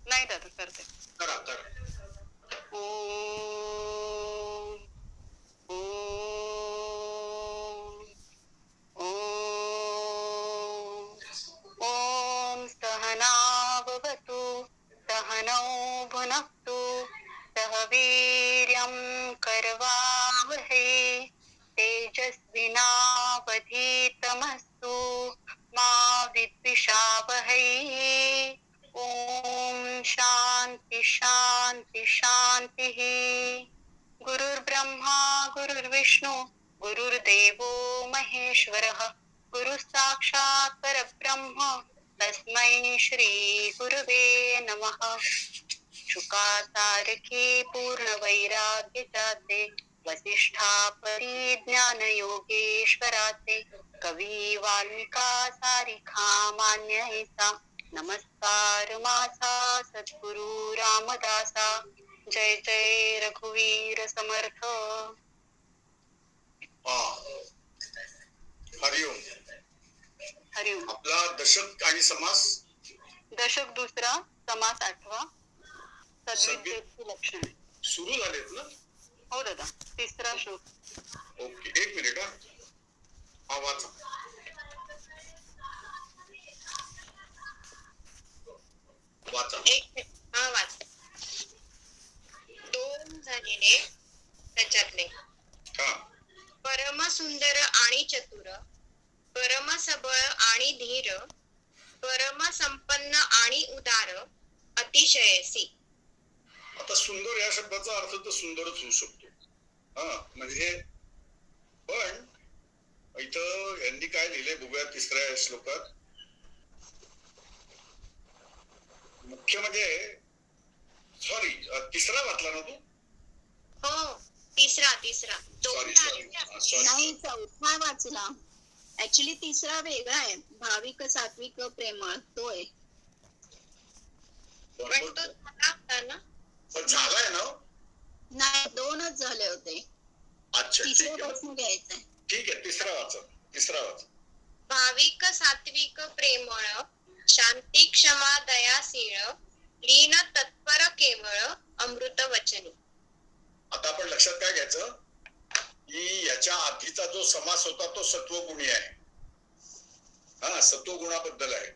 नाही दादा करते. करा करा. ओम ओम ओम ओम सहना भवतु सहनौ भुनक्तु सह वीर्यं करवावहै तेजस्विनावधीतमस्तु मा विद्विषावहै. ओम शांति शांति शांति. गुरुर्ब्रह्मा गुरुर्विष्णू गुरुर्देवो महेश्वरः गुरु साक्षात् परब्रह्म तस्मै श्री गुरुवे नमः. शुकाचारके पूर्ण वैराग्य जाते वसिष्ठा परिज्ञान योगेश्वराचे कवी वाल्मिका सारिखा मान्य ऐसा नमस्कार माझा सद्गुरु रामदासा. जय जय रघुवीर समर्थ. हरिओम. हरिओम. आपला दशक आणि समास. दशक दुसरा समास आठवा सद्विद्येची लक्षणे सुरू झालेत ना? हो दादा. तिसरा श्लोक. ओके एक मिनिट. हा वाचा. वाचा. हा वाच. दोन झालेले त्याच्यातले परम सुंदर आणि चतुर, परम सबळ आणि धीर, परम संपन्न आणि उदार, अतिशयसी. आता सुंदर या शब्दाचा अर्थ तर सुंदरच होऊ शकतो. म्हणजे पण इथं यांनी काय लिहिले बघूया तिसऱ्या श्लोकात. मुख्य म्हणजे सॉरी तिसरा वाचला ना तू? हो तिसरा तिसरा. नाही चौथा वाचला. ऍक्च्युली तिसरा वेगळा आहे. भाविक सात्विक प्रेमळ तो आहे. पण तो झाला ना? पण झालाय ना? नाही दोनच झाले होते. अच्छा तिसऱ्या पासून घ्यायचंय. ठीक आहे तिसरा वाचा. तिसरा वाचा. भाविक सात्विक प्रेमळ, शांती क्षमा दयाशीळ, लीन तत्पर केवळ, अमृत वचनी. आता आपण लक्षात काय घ्यायचं की याच्या आधीचा जो समास होता तो सत्वगुणी आहे. सत्वगुणाबद्दल आहे.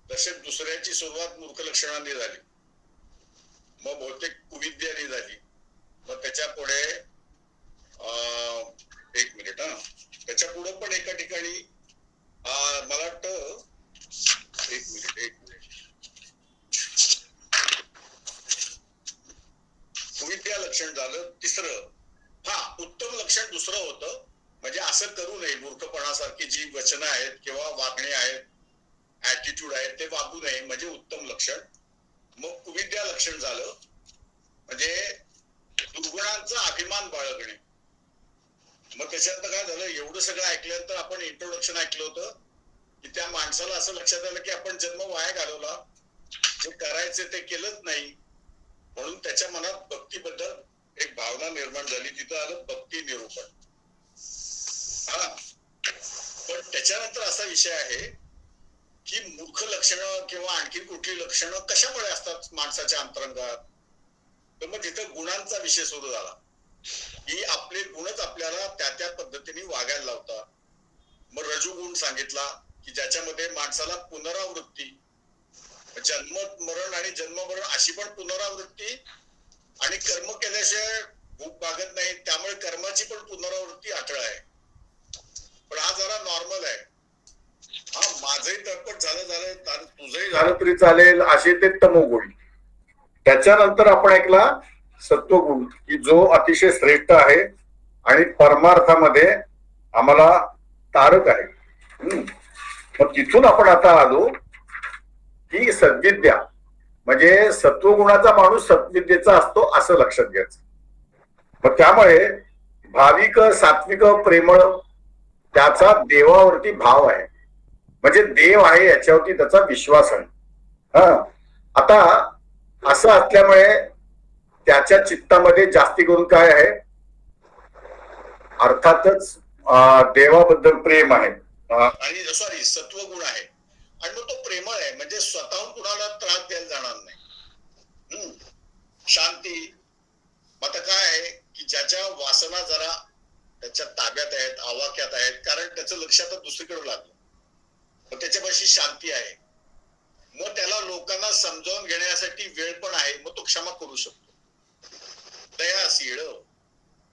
दशक दुसऱ्याची सुरुवात मूर्ख लक्षणाने झाली, मग बहुतेक कुविद्याने झाली, मग त्याच्या पुढे एक मिनिट त्याच्या पुढे पण एका ठिकाणी मला वाटतं एक मिनिट कुविद्या लक्षण झालं तिसरं. उत्तम लक्षण दुसरं होतं. म्हणजे असं करू नये, मूर्खपणासारखी जी वचनं आहेत किंवा वागणे आहेत, ऍटिट्यूड आहेत ते वागू नये म्हणजे उत्तम लक्षण. मग कुविद्या लक्षण झालं म्हणजे दुर्गुणांचा अभिमान बाळगणे. मग त्याच्यात काय झालं, एवढं सगळं ऐकल्यानंतर आपण इंट्रोडक्शन ऐकलं होतं की त्या माणसाला असं लक्षात आलं की आपण जन्म वाया घालवला, जे करायचे ते केलंच नाही, म्हणून त्याच्या मनात भक्तीबद्दल एक भावना निर्माण झाली. तिथं आलं भक्ती निरूपण. पण त्याच्यानंतर असा विषय आहे की मूर्ख लक्षणं किंवा आणखी कुठली लक्षणं कशामुळे असतात माणसाच्या अंतरंगात. तर मग तिथं गुणांचा विषय सुरू झाला की आपले गुणच आपल्याला त्या त्या पद्धतीने वागायला लावतात. मग रजुगुण सांगितला की ज्याच्यामध्ये माणसाला पुनरावृत्ती, जन्म मरण आणि जन्म मरण अशी पण पुनरावृत्ती, आणि कर्म केल्याशिवाय भूक भागत नाही त्यामुळे कर्माची पण पुनरावृत्ती अटळ आहे. पण हा जरा नॉर्मल आहे. माझंही तळपट झालं तुझंही झालं तरी चालेल असे ते तमोगुण. त्याच्यानंतर आपण ऐकला सत्वगुण की जो अतिशय श्रेष्ठ आहे आणि परमार्थामध्ये आम्हाला तारक आहे. मग तिथून आपण आता आलो की सद्विद्या म्हणजे सत्वगुणाचा माणूस सद्विद्येचा असतो असं लक्षात घ्यायचं. मग त्यामुळे भाविक सात्विक प्रेमळ त्याचा देवावरती भाव आहे, म्हणजे देव आहे याच्यावरती त्याचा विश्वास आहे. आता असं असल्यामुळे त्याच्या चित्तामध्ये जास्ती करून काय आहे, अर्थातच देवाबद्दल प्रेम आहे आणि सॉरी सत्वगुण आहे. आणि मग तो प्रेमळ आहे, म्हणजे स्वतःहून कुणाला त्रास द्यायला जाणार नाही. शांती. मग आता काय आहे की ज्याच्या वासना जरा त्याच्या ताब्यात आहेत, आवाक्यात आहेत, कारण त्याचं लक्ष आता दुसरीकडे लागलं, मग त्याच्यापाशी शांती आहे, मग त्याला लोकांना समजावून घेण्यासाठी वेळ पण आहे, मग तो क्षमा करू शकतो. दयाशीळ.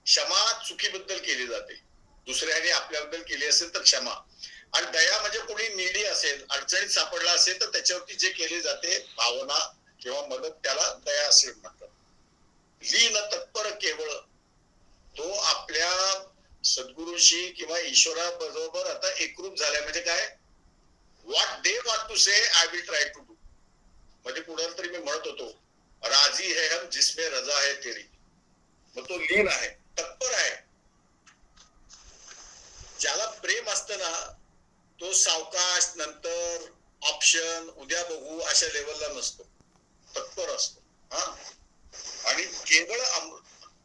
क्षमा चुकीबद्दल केली जाते, दुसऱ्याने आपल्याबद्दल केली असेल तर क्षमा. आणि दया म्हणजे कोणी निडी असेल, अडचणीत सापडला असेल तर त्याच्यावरती जे केली जाते भावना किंवा मदत, त्याला दयाशील म्हणतात. लीन तत्पर केवळ, तो आपल्या सद्गुरूशी किंवा ईश्वराबरोबर आता एकरूप झालाय. म्हणजे काय, what they want to say I will try to do. म्हणजे कुणाला तरी मी म्हणत होतो, राजी है हम जिसमें रजा है तेरी. मग तो लीन आहे, तत्पर आहे. ज्याला प्रेम असतं ना, तो सावकाश, नंतर ऑप्शन, उद्या बघू अशा लेवलला नसतो, तत्पर असतो. हा. आणि केवळ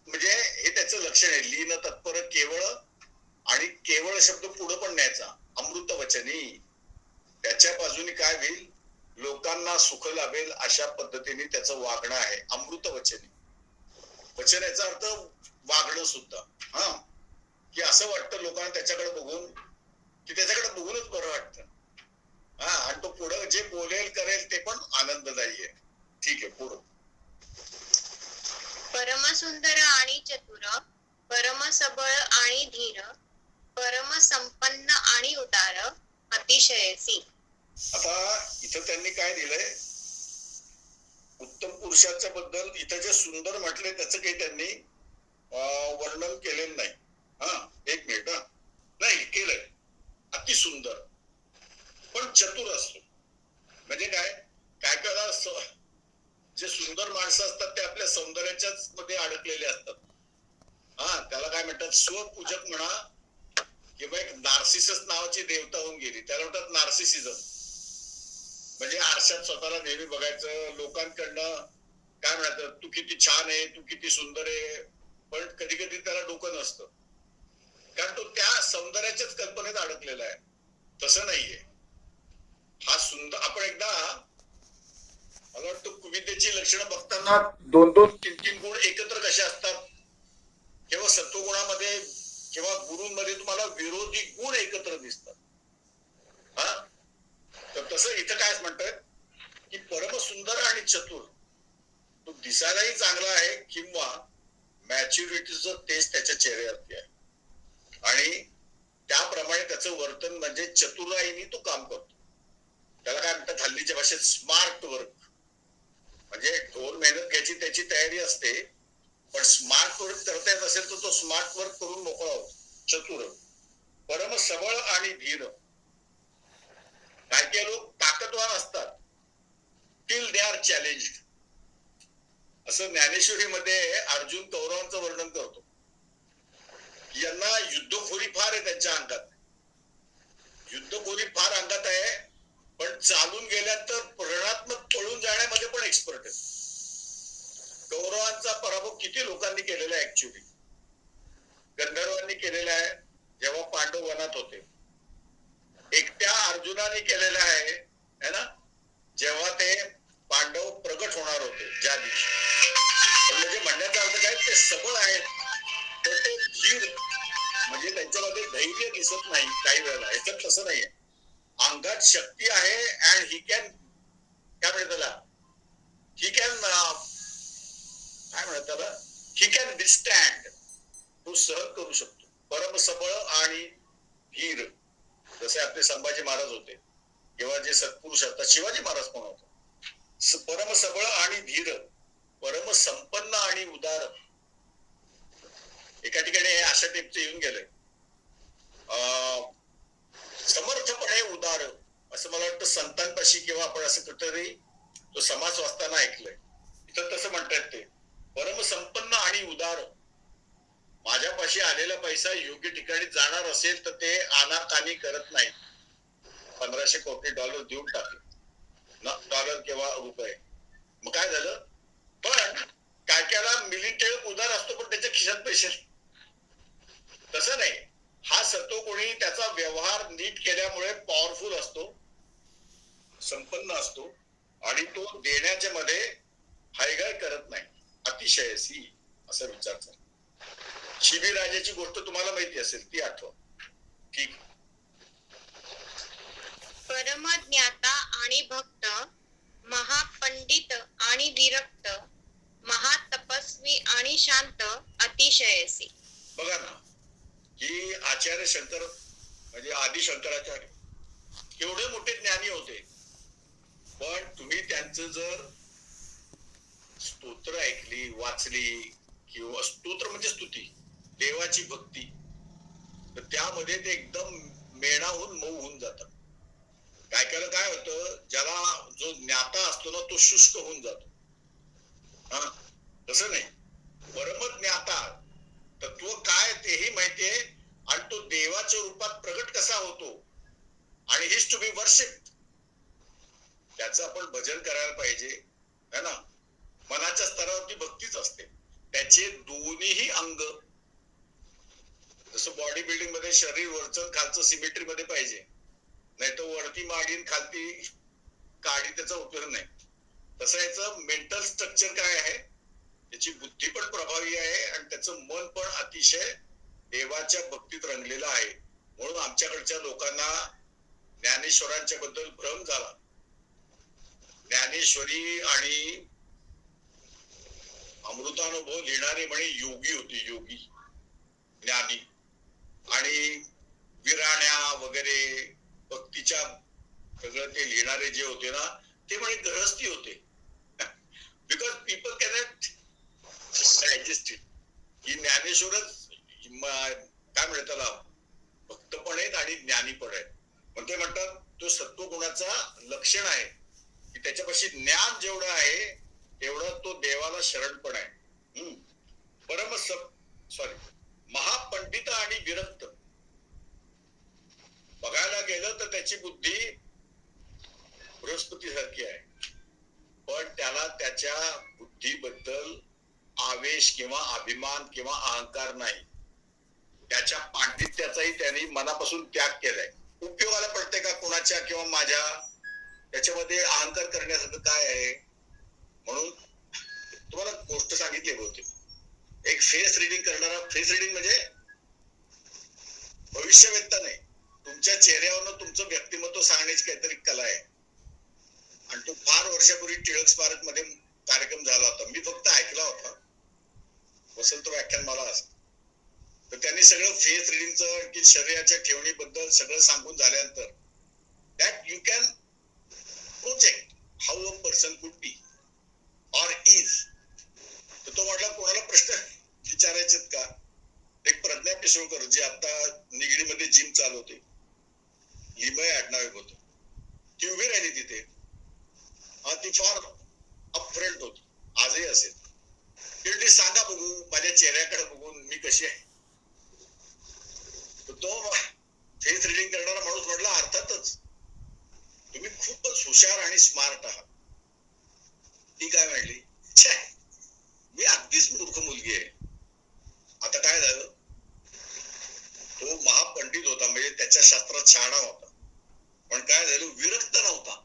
म्हणजे हे त्याचं लक्षण आहे, लीन तत्पर केवळ. आणि केवळ शब्द पुढे पण न्यायचा, अमृत वचनी. त्याच्या बाजूने काय होईल, लोकांना सुख लाभेल अशा पद्धतीने त्याचं वागणं आहे, अमृत वचनी. वचन याचा अर्थ वागणं सुद्धा. हा, की असं वाटतं लोकांना त्याच्याकडे बघून, की त्याच्याकडे बघूनच बरं वाटतं. हा, आणि तो पुढं जे बोलेल करेल ते पण आनंददायी आहे. ठीक आहे, पुढं. परमसुंदर आणि चतुर, परम सबळ आणि धीर, परम संपन्न आणि उदार, अतिशयसी. आता इथं त्यांनी काय दिलंय, उत्तम पुरुषाच्या बद्दल इथं जे सुंदर म्हटले त्याचं काही त्यांनी वर्णन केलेलं नाही. हा, एक मिनिट. हा, नाही केलंय, अति सुंदर पण चतुर असतो. म्हणजे काय, काय काय जे सुंदर माणसं असतात ते आपल्या सौंदर्याच्याच मध्ये अडकलेले असतात. हा, त्याला काय म्हणतात, स्वपूजक म्हणा, किंवा एक नार्सिसस नावाची देवता होऊन गेली, त्याला म्हणतात नार्सिसिझम. म्हणजे आरशात स्वतःला नेहमी बघायचं, लोकांकडनं काय म्हणतात, तू किती छान आहे, तू किती सुंदर आहे, पण कधी कधी त्याला डोकं नसतं, कारण तो त्या सौंदर्याच्याच कल्पनेत अडकलेला आहे. तसं नाहीये. हा सुंदर, आपण एकदा मला वाटतं कुविद्येची लक्षणं बघताना 2-2, 3-3 गुण एकत्र कसे असतात, किंवा सत्वगुणामध्ये किंवा गुरूंमध्ये तुम्हाला विरोधी गुण एकत्र दिसतात. हा, तर तसं इथं काय म्हणतात की परम सुंदर आणि चतुर, तो दिसायलाही चांगला आहे, किंवा मॅच्युरिटीचं तेज त्याच्या चेहऱ्यावरती आहे, आणि त्याप्रमाणे त्याचं वर्तन म्हणजे चतुराईने तो काम करतो. त्याला काय म्हणतात हल्लीच्या भाषेत स्मार्ट वर्क. म्हणजे ढोर मेहनत घ्यायची त्याची तयारी असते, पण स्मार्ट वर्क करता येत असेल तर तो स्मार्ट वर्क करून मोकळा होतो. चतुर, परम सबळ आणि धीर. काही काही लोक ताकदवान असतात, टिल दे आर चॅलेंज्ड. असं ज्ञानेश्वरीमध्ये अर्जुन कौरवांचं वर्णन करतो. यांना युद्धखोरी फार आहे त्यांच्या अंगात, युद्धखोरी फार अंगात आहे, पण चालून गेल्यानंतर ऋणात्मक पळून जाण्यामध्ये पण एक्सपर्ट आहे. कौरवांचा पराभव किती लोकांनी केलेला आहे, ऍक्च्युली गंधर्वांनी केलेला आहे जेव्हा पांडव वनात होते, एकट्या अर्जुनाने केलेला आहे है ना, जेव्हा ते पांडव प्रगट होणार होते ज्या दिवशी. म्हणजे म्हणण्याचा अर्थ काय, ते सबळ आहेत, तर ते धीर, म्हणजे त्यांच्यामध्ये धैर्य दिसत नाही काही वेळेला. याच्यात तसं नाहीये, अंगात शक्ती आहे, अँड ही कॅन, काय म्हणतात त्याला, ही कॅन, काय म्हणतात त्याला, ही कॅन विथस्टँड, तो सहन करू शकतो. परम सबळ आणि धीर, जसे आपले संभाजी महाराज होते, किंवा जे सत्पुरुष असतात, शिवाजी महाराज पण होते. परम सबळ आणि धीर, परम संपन्न आणि उदार. एका ठिकाणी हे अशा टाईपचे येऊन गेले, समर्थपणे उदार, असं मला वाटतं संतांपाशी किंवा आपण असं कुठेतरी तो समाज वाचताना ऐकलंय. इथं तसं म्हणतात ते परम संपन्न आणि उदार. माझ्यापाशी आलेला पैसा योग्य ठिकाणी जाणार असेल तर ते आनाकानी करत नाही. 1500 कोटी डॉलर देऊन टाकले ना, डॉलर किंवा रुपये. मग काय झालं, पण काय कायला मिलिटरी उदार असतो पण त्याच्या खिशात पैसे. तसं नाही, हा सत्वगुणी त्याचा व्यवहार नीट केल्यामुळे पॉवरफुल असतो, संपन्न असतो आणि तो देण्याच्या मध्ये हायगाय करत नाही. अतिशयसी असा विचार चालतो. शिबीराजाची गोष्ट तुम्हाला माहिती असेल, ती आठवा. ठीक. परमज्ञाता आणि भक्त, महापंडित आणि विरक्त, महातपस्वी आणि शांत, अतिशयसी. बघा ना, की आचार्य शंकर म्हणजे आदि शंकराचार्य एवढे मोठे ज्ञानी होते, पण तुम्ही त्यांचं जर स्तोत्र ऐकली, वाचली, किंवा स्तोत्र म्हणजे स्तुती, देवाची भक्ती, तर त्यामध्ये ते एकदम मेणाहून मऊ होऊन जातात. काय काय काय होतं, ज्याला जो ज्ञाता असतो ना तो शुष्क होऊन जातो. हा, तसं नाही. परमज्ञाता तत्व काय तेही माहितीये आणि तो देवाच्या रूपात प्रगट कसा होतो आणि हिज टू बी वर्शिप, त्याचं आपण भजन करायला पाहिजे, है ना. मनाच्या स्तरावरती भक्तीच असते. त्याचे दोन्हीही अंग, जसं बॉडी बिल्डिंग मध्ये शरीर वरचं खालचं सिमेट्री मध्ये पाहिजे, नाही तर वरती मागीन खालती काढी त्याचा उपयोग नाही. तसं याचं मेंटल स्ट्रक्चर काय आहे, त्याची बुद्धी पण प्रभावी आहे आणि त्याचं मन पण अतिशय देवाच्या भक्तीत रंगलेलं आहे. म्हणून आमच्याकडच्या लोकांना ज्ञानेश्वरांच्या बद्दल भ्रम झाला. ज्ञानेश्वरी आणि अमृतानुभव लिहिणारे म्हणे योगी होते, योगी ज्ञानी, आणि विराण्या वगैरे भक्तीच्या सगळं ते लिहिणारे जे होते ना ते म्हणे गृहस्थी होते. Because people cannot digest it. ही ज्ञानेश्वरच काय म्हणतात त्याला, भक्त पण आहेत आणि ज्ञानी पण आहेत. पण ते म्हणतात तो सत्वगुणाचा लक्षण आहे की त्याच्यापाशी ज्ञान जेवढं आहे तेवढं तो देवाला शरण पण आहे. महापंडित आणि विरक्त, बघायला गेलं तर त्याची बुद्धी बृहस्पती सारखी आहे, पण त्याला त्याच्या बुद्धीबद्दल आवेश किंवा अभिमान किंवा अहंकार नाही. त्याच्या पांडित्याचाही त्यांनी मनापासून त्याग केलाय. उपयोगाला पडते का कोणाच्या किंवा माझ्या, त्याच्यामध्ये अहंकार करण्यासारखं काय आहे. म्हणून तुम्हाला गोष्ट सांगितली होती, एक फेस रिडिंग करणारा, फेस रिडिंग म्हणजे भविष्यवेत्ता नाही, तुमच्या चेहऱ्यावरनं तुमचं व्यक्तिमत्व सांगण्याची काहीतरी कला आहे. आणि तो फार वर्षापूर्वी टिळक स्मारक मध्ये कार्यक्रम झाला होता, मी फक्त ऐकला होता, वसंत व्याख्यान मला असं. तर त्यांनी सगळं फेस रिडिंगचं की शरीराच्या ठेवणीबद्दल सगळं सांगून झाल्यानंतर that you can project how a person could be or is. तर तो म्हटला कोणाला प्रश्न विचारायचे का. एक प्रज्ञा पिसोळकर जी आता निगडीमध्ये जिम चालवते, लिमय आडनाव होतं, ती उभी राहिली तिथे. ती फार अपफ्रंट होती, आजही असेल. ती सांगा बघू माझ्या चेहऱ्याकडे बघून मी कशी आहे. तो फेस रिडिंग करणारा माणूस म्हटला अर्थातच तुम्ही खूपच हुशार आणि स्मार्ट आहात. ती काय म्हटली, मी अगदीच मूर्ख मुलगी आहे. आता काय झालं, तो महापंडित होता, म्हणजे त्याच्या शास्त्रात शहाणा होता, पण काय झालं विरक्त नव्हता.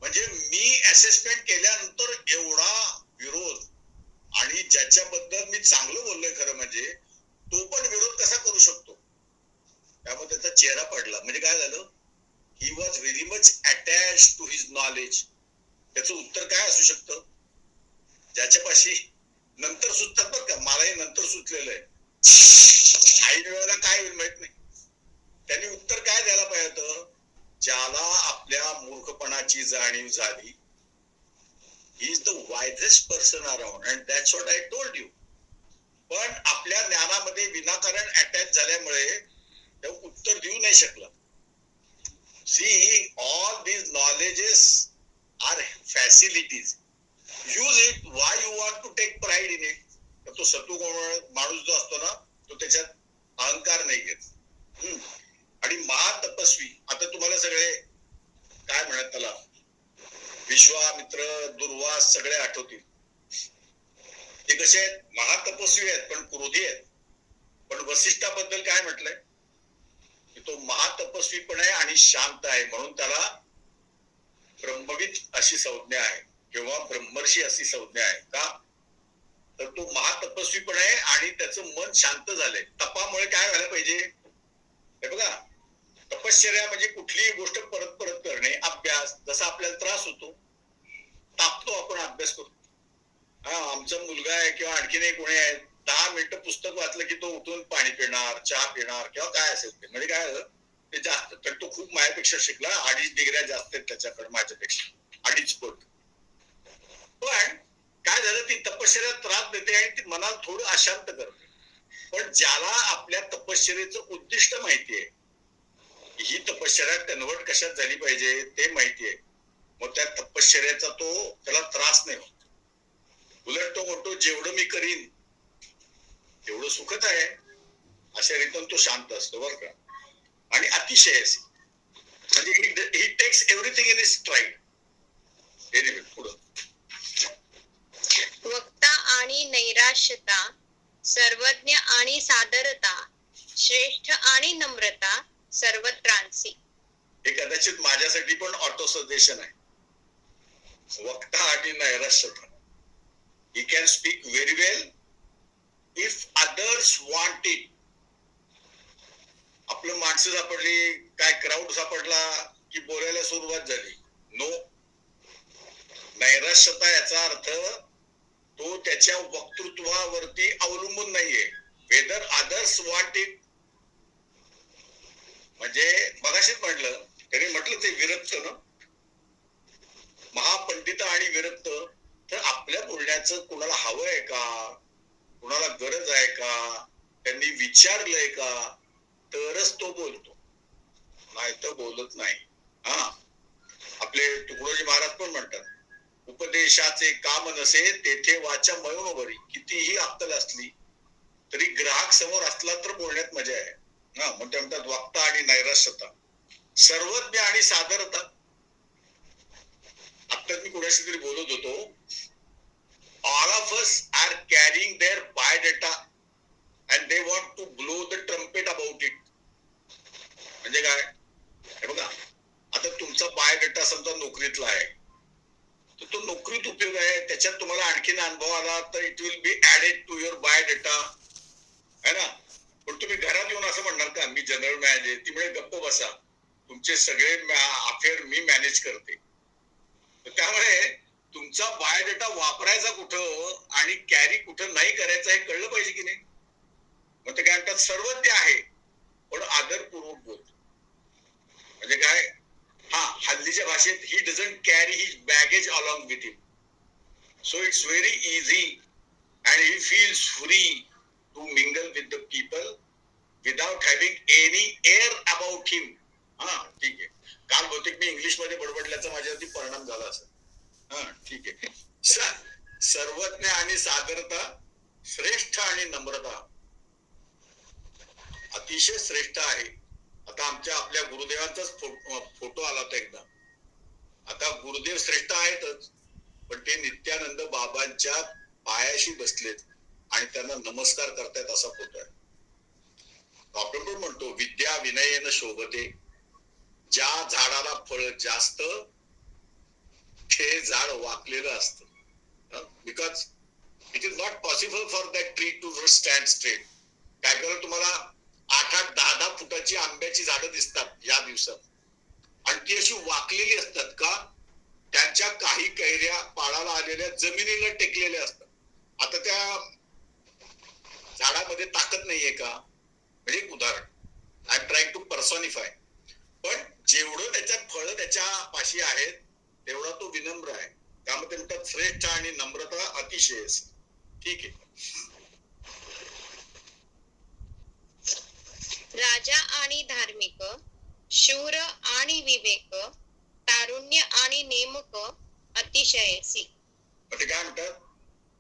म्हणजे मी असेसमेंट केल्यानंतर एवढा विरोध, आणि ज्याच्याबद्दल मी चांगलं बोललोय खरं म्हणजे तो पण विरोध कसा करू शकतो, त्यामुळे त्याचा चेहरा पडला. म्हणजे काय झालं, he was very much attach to his knowledge. त्याचं उत्तर काय असू शकतं, ज्याच्यापाशी नंतर सुचतात बरं का, मलाही नंतर सुचलेलं आहे, आई वेळेला काय होईल माहित नाही. त्यांनी उत्तर काय द्यायला पाहिजे होतं, ज्याला आपल्या मूर्खपणाची जाणीव झाली, he is the wisest person around and that's what I told you. पण आपल्या ज्ञानामध्ये विनाकारण अटॅच झाल्यामुळे ते उत्तर देऊ नाही शकला. See, all these knowledges are facilities, use it. Why you want to take pride in it. तर तो सत्वगुण माणूस जो असतो ना तो त्याच्यात अहंकार नाही घेत. आणि महातपस्वी, आता तुम्हाला सगळे काय म्हणत त्याला, विश्वामित्र, दुर्वास सगळे आठवतील. ते कसे आहेत, महातपस्वी आहेत पण क्रोधी आहेत. पण वसिष्ठाबद्दल काय म्हटलंय की तो महातपस्वी पण आहे आणि शांत आहे, म्हणून त्याला ब्रह्मविद अशी संज्ञा आहे किंवा ब्रह्मर्षी अशी संज्ञा आहे का, तर तो महातपस्वी पण आहे आणि त्याचं मन शांत झालंय. तपामुळे काय व्हायला पाहिजे, हे बघा, तपश्चर्या म्हणजे कुठलीही गोष्ट परत परत करणे. अभ्यास, जसा आपल्याला त्रास होतो, तापतो आपण, अभ्यास करतो. आमचा मुलगा आहे किंवा आणखीन एक कोणी आहे, 10 मिनिटं पुस्तक वाचलं की तो उठून पाणी पिणार, चहा पिणार किंवा काय असेल ते. म्हणजे काय झालं ते जास्त, तर तो खूप माझ्यापेक्षा शिकला, 2.5 डिग्र्या जास्त आहेत त्याच्याकडे माझ्यापेक्षा, 2.5 पट. पण काय झालं, ती तपश्चर्या त्रास देते आणि ती मनाला थोडं अशांत करते. पण ज्याला आपल्या तपश्चर्याचं उद्दिष्ट माहितीये, ही तपश्चर्या कन्वर्ट कशात झाली पाहिजे ते माहितीये, मग त्या तपश्चर्याचा त्याला त्रास नाही होत. उलट तो म्हणतो जेवढं मी करीन तेवढं सुखच आहे, अशा रीतीने तो शांत असतो बरं का. आणि अतिशय म्हणजे he takes everything in is straight. Anyway पुढं. वक्ता आणि नैराश्यता, सर्वज्ञ आणि सादरता, श्रेष्ठ आणि नम्रता, सर्वत्रांसी. हे कदाचित माझ्यासाठी पण ऑटो सजेशन आहे. वक्ता आणि नैराश्यता. He can speak very well if others want it. आपलं माणसं सापडली, काय क्राऊड सापडला की बोलायला सुरुवात झाली. नो. नैराश्यता याचा अर्थ तो त्याच्या वक्तृत्वावरती अवलंबून नाहीये. वेदर अदर्स वांट इट, म्हणजे मगाशीच म्हटलं, त्यांनी म्हटलं ते विरक्त ना, महापंडित आणि विरक्त. तर आपल्या बोलण्याचं कुणाला हवं आहे का, कुणाला गरज आहे का, त्यांनी विचारलंय का, तरच तो बोलतो, नाही तर बोलत नाही. आपले तुकडोजी महाराज पण म्हणतात, उपदेशाचे काम नसे तेथे वाचा मौन बरी. कितीही अक्कल असली तरी ग्राहक समोर असला तर बोलण्यात मजा आहे. मग ते म्हणतात वक्ता आणि नैराश्यता, सर्वज्ञ आणि सादरता. आता मी कुणाशी तरी बोलत होतो, all of us are carrying their biodata and they want to blow the trumpet about it. म्हणजे काय, हे बघा, आता तुमचा बायोडेटा समजा नोकरीतला आहे, तर तो नोकरीत उपयोग आहे, त्याच्यात तुम्हाला आणखीन अनुभव आला तर it will be added to your biodata, है ना. पण तुम्ही घरात येऊन असं म्हणणार का मी जनरल मॅनेजर, ती म्हणजे गप्प बसा, तुमचे सगळे अफेअर मी मॅनेज करते. त्यामुळे तुमचा बायोडेटा वापरायचा कुठं आणि कॅरी कुठं नाही करायचं हे कळलं पाहिजे की नाही. मग ते काय म्हणतात, सर्वज्ञ आहे पण आदरपूर्वक बोलतो. म्हणजे काय, हल्लीच्या भाषेत he doesn't carry his baggage along with him, so it's very easy and he feels free to mingle with the people without having any air about him. ठीक आहे, काल बहुतेक मी इंग्लिश मध्ये बडबडल्याचा माझ्यावरती परिणाम झाला असेल. ठीक आहे. सर्वज्ञ आणि सादरता, श्रेष्ठ आणि नम्रता, अतिशय श्रेष्ठ आहे. आता आपल्या गुरुदेवांचाच फोटो आला होता एकदा. आता गुरुदेव श्रेष्ठ आहेतच, पण ते नित्यानंद बाबांच्या पायाशी बसलेत आणि त्यांना नमस्कार करतायत असा फोटो आहे. आपण पण म्हणतो विद्या विनयेन शोभते, ज्या झाडाला फळ जास्त ते झाड वाकलेलं असतं. Because it is not possible for that tree to stand straight. काय करा, तुम्हाला 8-8, 10-10 फुटाची आंब्याची झाडं दिसतात या दिवसात, आणि ती अशी वाकलेली असतात का, त्यांच्या काही कैऱ्या पाळाला आलेल्या जमिनीला टेकलेल्या असतात. आता त्या झाडामध्ये ताकद नाहीये का, म्हणजे एक उदाहरण, आय एम ट्राईंग टू पर्सॉनिफाय. पण जेवढं त्याच्यात फळं त्याच्या पाशी आहेत तेवढा तो विनम्र आहे. त्यामध्ये म्हणतात श्रेष्ठ आणि नम्रता अतिशय. ठीक आहे. राजा आणि धार्मिक, शूर आणि विवेक, तारुण्य आणि नेमक, अतिशयसी. ते काय म्हणतात,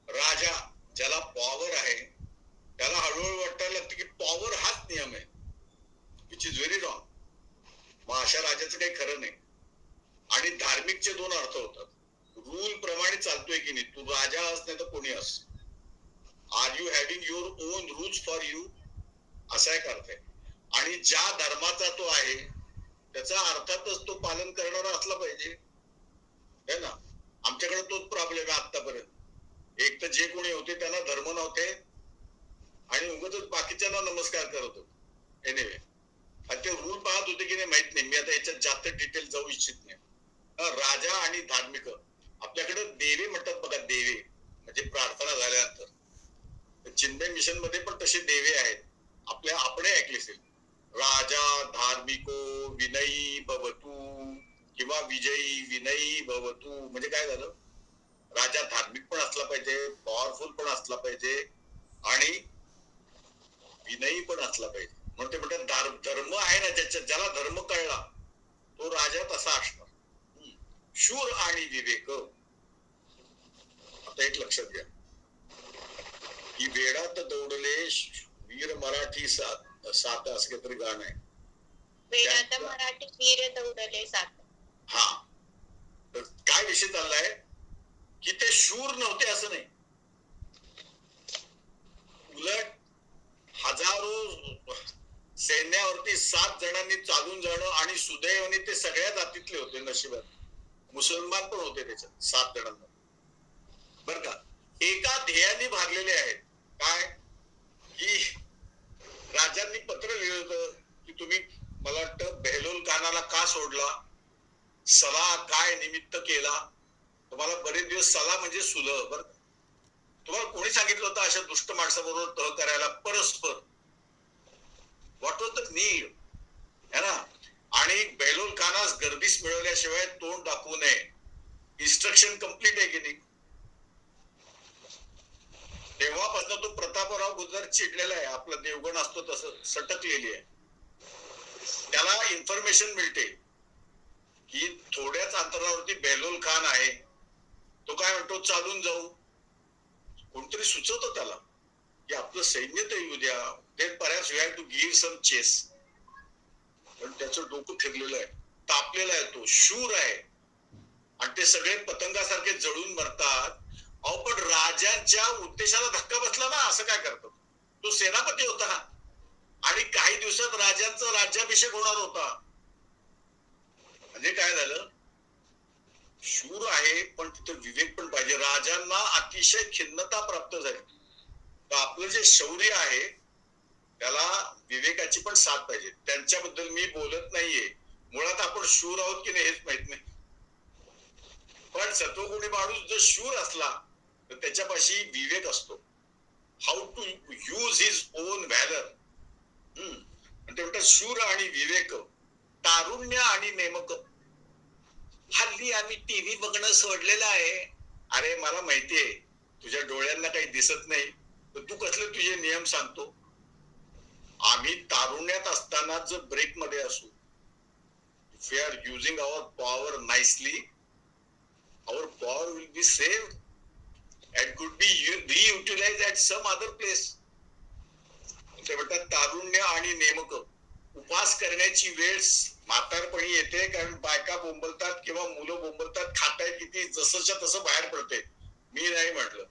राजा ज्याला पॉवर आहे त्याला हळूहळू वाटायला लागतं की पॉवर हाच नियम आहे, विच इज व्हेरी रॉंग. मग अशा राजाचं काही खरं नाही. आणि धार्मिकचे 2 अर्थ होतात. रूल प्रमाणे चालतोय की नाही, तू राजा अस नाही तर कोणी अस, are you having your own rules for you, असा एक अर्थ आहे. आणि ज्या धर्माचा तो आहे त्याचा अर्थातच तो पालन करणारा असला पाहिजे. है ना. आमच्याकडे तोच प्रॉब्लेम आहे आतापर्यंत. एक तर जे कोणी होते त्यांना धर्म नव्हते आणि उगाचच बाकीच्यांना नमस्कार करत होते. एनिवे, आणि ते रूल पाहत होते की नाही माहित नाही, मी आता याच्यात जास्त डिटेल जाऊ इच्छित नाही. राजा आणि धार्मिक, आपल्याकडे देवे म्हणतात बघा, देवे म्हणजे प्रार्थना झाल्यानंतर. चिन्मय मिशन मध्ये पण तसे देवे आहेत. आपणही ऐकले असेल, राजा धार्मिको विनयी भवतु किंवा विजयी विनयी भवतु. म्हणजे काय झालं, राजा धार्मिक पण असला पाहिजे, पॉवरफुल पण असला पाहिजे आणि विनयी पण असला पाहिजे. म्हणून ते म्हणतात धर्म आहे ना, ज्याला धर्म कळला तो राजा तसा असणार. शूर आणि विवेक. आता एक लक्षात घ्या की वेडात दौडले वीर मराठी सात असं काहीतरी गाणं आहे. वेडात मराठी वीर दौडले सात. हा, तर काय विषय चाललाय की ते शूर नव्हते असं नाही, उलट हजारो सैन्यावरती 7 जणांनी चालून जाणं आणि सुदैवाने ते सगळ्या जातीतले होते. नशिबात मुसलमान पण होते त्याच्यात 7 जणांना, बर का. एका ध्येयाने भारलेले आहेत. काय की राजांनी पत्र लिहिलं होतं की तुम्ही, मला वाटतं, बेहलोल खानाला का सोडला, सला काय निमित्त केला. तुम्हाला बरेच दिवस सला म्हणजे सुलह, बर. तुम्हाला कोणी सांगितलं होतं अशा दुष्ट माणसाबरोबर तह करायला परस्पर. व्हॉट वॉज द नीड, है ना. आणि बेहलोल खानास गर्दीस मिळवल्याशिवाय तोंड दाखवू नये. इन्स्ट्रक्शन कम्प्लीट आहे की नाही. तेव्हापासून तो प्रतापराव गुजर चिडलेला आहे. आपला देवगण असतो तसं सटकलेली आहे. त्याला इन्फॉर्मेशन मिळते की थोड्याच अंतरावरती बेहलोल खान आहे. तो काय म्हणतो, चालून जाऊ. कोणतरी सुचवतं त्याला की आपलं सैन्य तर येऊ द्या, ते perhaps we have to give some चेस. पण त्याचं डोकं फिरलेलं आहे, तापलेला आहे, तो शूर आहे आणि ते सगळे पतंगासारखे जळून मरतात. अहो, पण राजांच्या उद्देशाला धक्का बसला ना, असं काय करतो. तो सेनापती होता ना, आणि काही दिवसात राजांचा राज्याभिषेक होणार होता. म्हणजे काय झालं, शूर आहे पण तिथे विवेक पण पाहिजे. राजांना अतिशय खिन्नता प्राप्त झाली. तर आपलं जे शौर्य आहे त्याला विवेकाची पण साथ पाहिजे. त्यांच्याबद्दल मी बोलत नाहीये, मुळात आपण शूर आहोत की नाही हेच माहित नाही. पण सत्वगुणी माणूस जर शूर असला तर त्याच्यापाशी विवेक असतो. How to use his own valour. ते म्हणतात शूर आणि विवेक, तारुण्य आणि नेमक. हल्ली आम्ही टीव्ही बघणं सोडलेलं आहे. अरे, मला माहितीये तुझ्या डोळ्यांना काही दिसत नाही, तर तू कसले तुझे नियम सांगतो. आम्ही तारुण्यात असताना जर ब्रेक मध्ये असू, if we are using our power nicely, our power will be saved and could be reutilized at some other place. ते म्हणतात तारुण्य आणि नेमक. उपास करण्याची वेळ म्हातारपणी येते, कारण बायका बोंबलतात किंवा मुलं बोंबलतात, खाताय किती, जसंच्या तसं बाहेर पडते. मी नाही म्हटलं,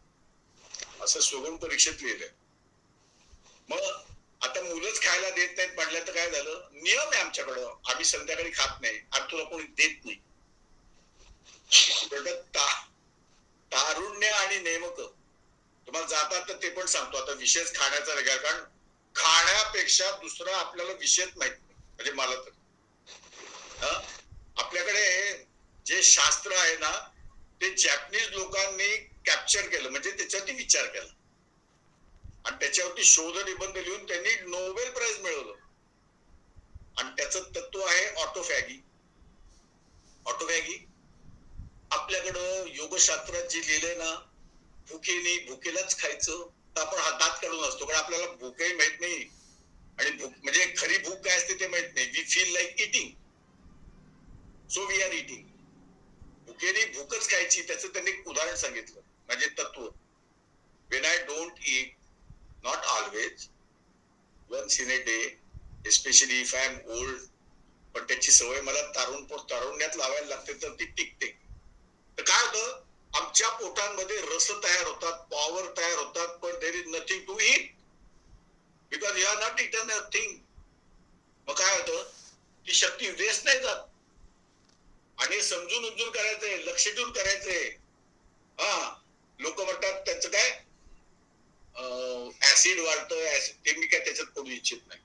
असं सोगम परीक्षेत लिहिलंय. मग आता मुलंच खायला देत नाहीत म्हटलं तर काय झालं. नियम आहे आमच्याकडं, आम्ही संध्याकाळी खात नाही आणि तुला कोणी देत नाही. तारुण्य आणि नेमक. तुम्हाला जातात तर ते पण सांगतो. आता विशेष खाण्याचा वेगळा, कारण खाण्यापेक्षा दुसरा आपल्याला विषयच माहित नाही. म्हणजे मला तर आपल्याकडे जे शास्त्र आहे ना, ते जॅपनीज लोकांनी कॅप्चर केलं, म्हणजे त्याच्यावरती विचार केला आणि त्याच्यावरती शोध निबंध लिहून त्यांनी नोबेल प्राइज मिळवलं. आणि त्याचं तत्व आहे ऑटोफॅगी. ऑटोफॅगी आपल्याकडं योगशास्त्रात जे लिहिलंय ना, भुकेने भुकेलाच खायचं. तर आपण हा दात काढून असतो, कारण आपल्याला भूकही माहित नाही आणि भूक म्हणजे खरी भूक काय असते ते माहित नाही. We feel like eating, so we are eating. भुकेने भूकच खायची, त्याचं त्यांनी उदाहरण सांगितलं, म्हणजे तत्व. When I don't eat, not always, once in a day, especially if I am old, पण त्याची सवय मला तारुण्यात लावायला लागते तर ती टिकते. तर काय होतं, आमच्या पोटांमध्ये रस तयार होतात, पॉवर तयार होतात, पण there is nothing to eat because you are not eaten a thing. मग काय होतं, ती शक्ती वेस्ट नाही जात आणि समजून उमजून करायचंय, लक्ष ठेवून करायचंय. हा, लोक म्हणतात त्यांचं काय ऍसिड वाढतं, ते मी काय त्याच्यात पडू इच्छित नाही.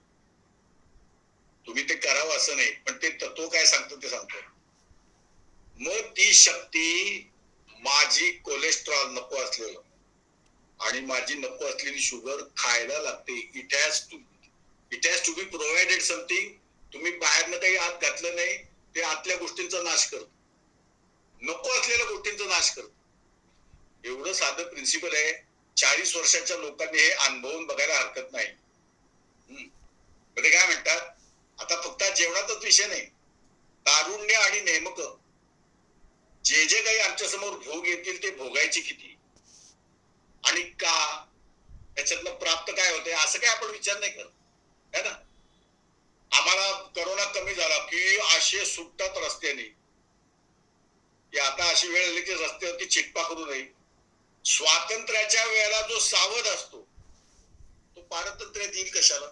तुम्ही ते करावं असं नाही, पण ते तत्व काय सांगतो ते सांगतो. मग ती शक्ती माझी कोलेस्ट्रॉल नको असलेलं आणि माझी नको असलेली शुगर खायला लागते. It has to be provided something. तुम्ही बाहेरनं काही आत घातलं नाही, ते आतल्या गोष्टींचा नाश करत, नको असलेल्या गोष्टींचा नाश करत. एवढं साधं प्रिन्सिपल आहे. 40 वर्षाच्या लोकांनी हे अनुभवून बघायला हरकत नाही. ते काय म्हणतात, आता फक्त जेवणाचाच विषय नाही, तारुण्य आणि नेमक जे जे काही आमच्या समोर भोग येतील ते भोगायची किती आणि का, त्याच्यातलं प्राप्त काय होते असं काय आपण विचार नाही करत, है ना. आम्हाला करोना कमी झाला की असे सुटतात रस्त्याने की आता अशी वेळ आली की रस्त्यावरती चिटपा करू नये. स्वातंत्र्याच्या वेळेला जो सावध असतो तो पारतंत्र्यात येईल कशाला.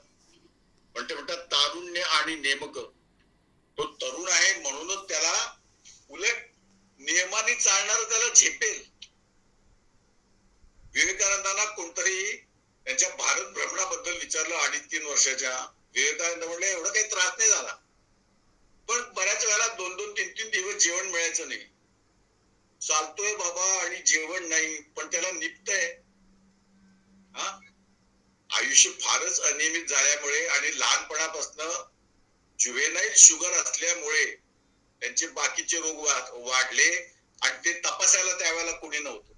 पण ते म्हणतात तारुण्य आणि नेमक. तो तरुण आहे म्हणूनच त्याला उलट नियमाने चालणार त्याला झेपेल. विवेकानंदांना कोणतरी त्यांच्या भारत भ्रमणाबद्दल विचारलं 2.5-3 वर्षाच्या. विवेकानंद म्हणले एवढा काही त्रास नाही झाला, पण बऱ्याच वेळेला 2-2, 3-3 दिवस जेवण मिळायचं नाही. चालतोय बाबा आणि जेवण नाही, पण त्याला निपतंय. हा, आयुष्य फारच अनियमित झाल्यामुळे आणि लहानपणापासून ज्युव्हेनाईल शुगर असल्यामुळे त्यांचे बाकीचे रोग वाढले आणि ते तपासायला त्यावेळेला कोणी नव्हतं.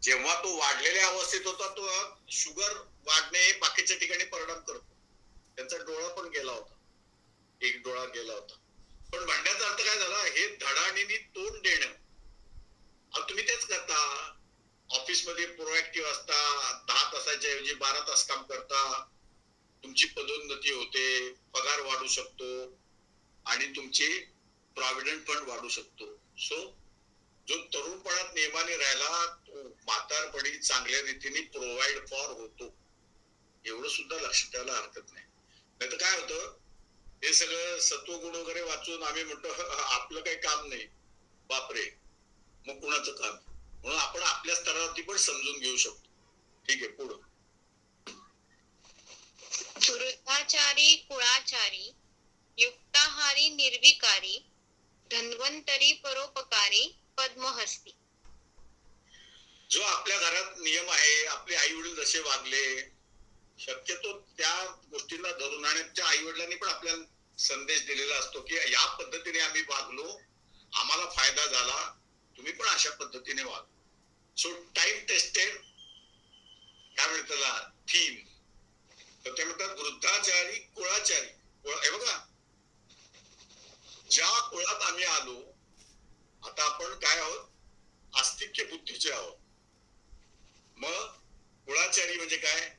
जेव्हा तो वाढलेल्या अवस्थेत होता तो शुगर वाढणे बाकीच्या ठिकाणी परिणाम करतो. त्यांचा डोळा पण गेला होता, एक डोळा गेला होता. पण म्हणण्याचा अर्थ काय झाला, हे धडाडीने तोंड देणं. तुम्ही तेच करता. ऑफिसमध्ये प्रोएक्टिव्ह असता, 10 तासाच्या ऐवजी 12 तास काम करता, तुमची पदोन्नती होते, पगार वाढू शकतो आणि तुमची प्रॉव्हिडंट फंड वाढू शकतो. सो जो तरुणपणात नियमाने राहिला तो म्हातारपणी चांगल्या रीतीने प्रोव्हाइड फॉर होतो. एवढं सुद्धा लक्षात ठेवायला हरकत नाही. नाही तर काय होतं, हे सगळं सत्वगुण वगैरे वाचून आम्ही म्हणतो आपलं काही काम नाही, बापरे मग कुणाचं काम. म्हणून आपण आपल्या स्तरावरती पण समजून घेऊ शकतो. ठीक आहे, पुढं. वृद्धाचारी कुळाचारी, युक्ताहारी निर्विकारी, धन्वंतरी परोपकारी, पद्महस्ती. जो आपल्या घरात नियम आहे, आपले आई वडील जसे वागले, शक्यतो त्या गोष्टींना धरून आणि त्या आई वडिलांनी पण आपल्याला संदेश दिलेला असतो की या पद्धतीने आम्ही वागलो, आम्हाला फायदा झाला, तुम्ही पण अशा पद्धतीने वागा. सो टाइम टेस्टेड काय म्हणतात त्याला थीम. तर ते म्हणतात वृद्धाचारी कुळाचारी. हे बघा, ज्या कुळात आम्ही आलो, आता आपण काय आहोत, आस्तिक्य बुद्धीचे आहोत. मग कुळाचारी म्हणजे काय,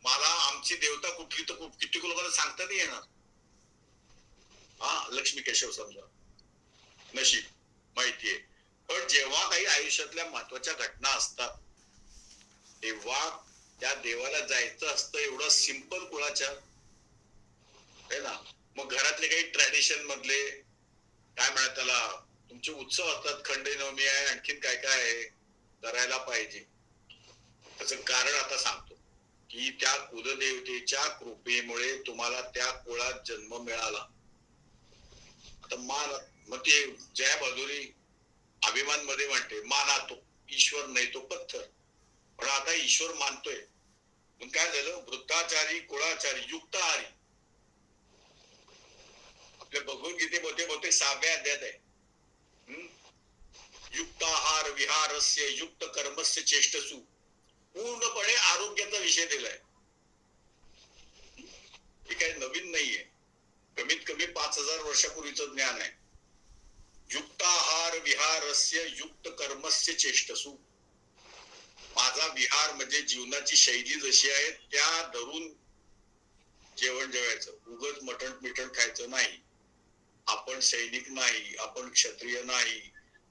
मला आमची देवता कुठली तर किती लोकांना सांगता नाही येणार. हा, लक्ष्मी केशव समजा, नशीब माहितीये. पण जेव्हा काही आयुष्यातल्या महत्वाच्या घटना असतात तेव्हा त्या देवाला जायचं असतं. एवढं सिंपल कुळाचार आहे ना. मग घरातले काही ट्रॅडिशन मधले काय म्हणतात त्याला, तुमचे उत्सव असतात, खंडेनवमी आहे, आणखीन काय काय आहे, करायला पाहिजे. त्याचं कारण आता सांगतो की त्या कुलदेवतेच्या कृपेमुळे तुम्हाला त्या कुळात जन्म मिळाला. आता मग ते जया भादुरी अभिमान मध्ये म्हणते मानातो ईश्वर नाही तो पत्थर. पण आता ईश्वर मानतोय. मग काय झालं, वृद्धाचारी कुळाचारी युक्ताहारी. आपल्या भगवद्गीतेमध्ये बहुतेक 6व्या अध्यायात आहे, युक्ताहार विहारस्य युक्त कर्मस्य चेष्टसु. पूर्णपणे आरोग्याचा विषय दिलाय. हे काही नवीन नाहीये, कमीत कमी 5000 वर्षापूर्वीचं ज्ञान आहे. युक्ताहार विहारस्य युक्त कर्मस्य चेष्टसु. माझा विहार म्हणजे जीवनाची शैली जशी आहे त्या धरून जेवण जेवायचं. उगाच मटण मिटण खायचं नाही. आपण सैनिक नाही, आपण क्षत्रिय नाही,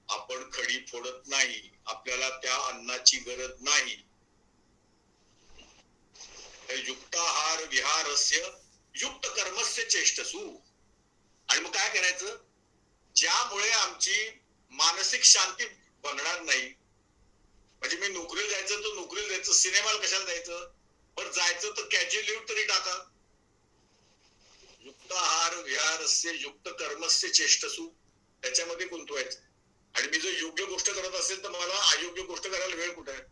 आपण खडी फोडत नाही, आपल्याला त्या अन्नाची गरज नाही. युक्ताहार विहारस्य युक्त कर्मस्य चेष्टसु. आणि मग काय करायचं, ज्यामुळे आमची मानसिक शांती भंगणार नाही. म्हणजे मी नोकरीला जायचं तर नोकरीला जायचं, सिनेमाला कशाला जायचं, पण जायचं तर कॅज्युअल लीव्ह तरी टाका. युक्त आहार विहारस्य युक्त कर्मस्य चेष्टसु, त्याच्यामध्ये गुंतवायचं. आणि मी जर योग्य गोष्ट करत असेल तर मला अयोग्य गोष्ट करायला वेळ कुठे आहे.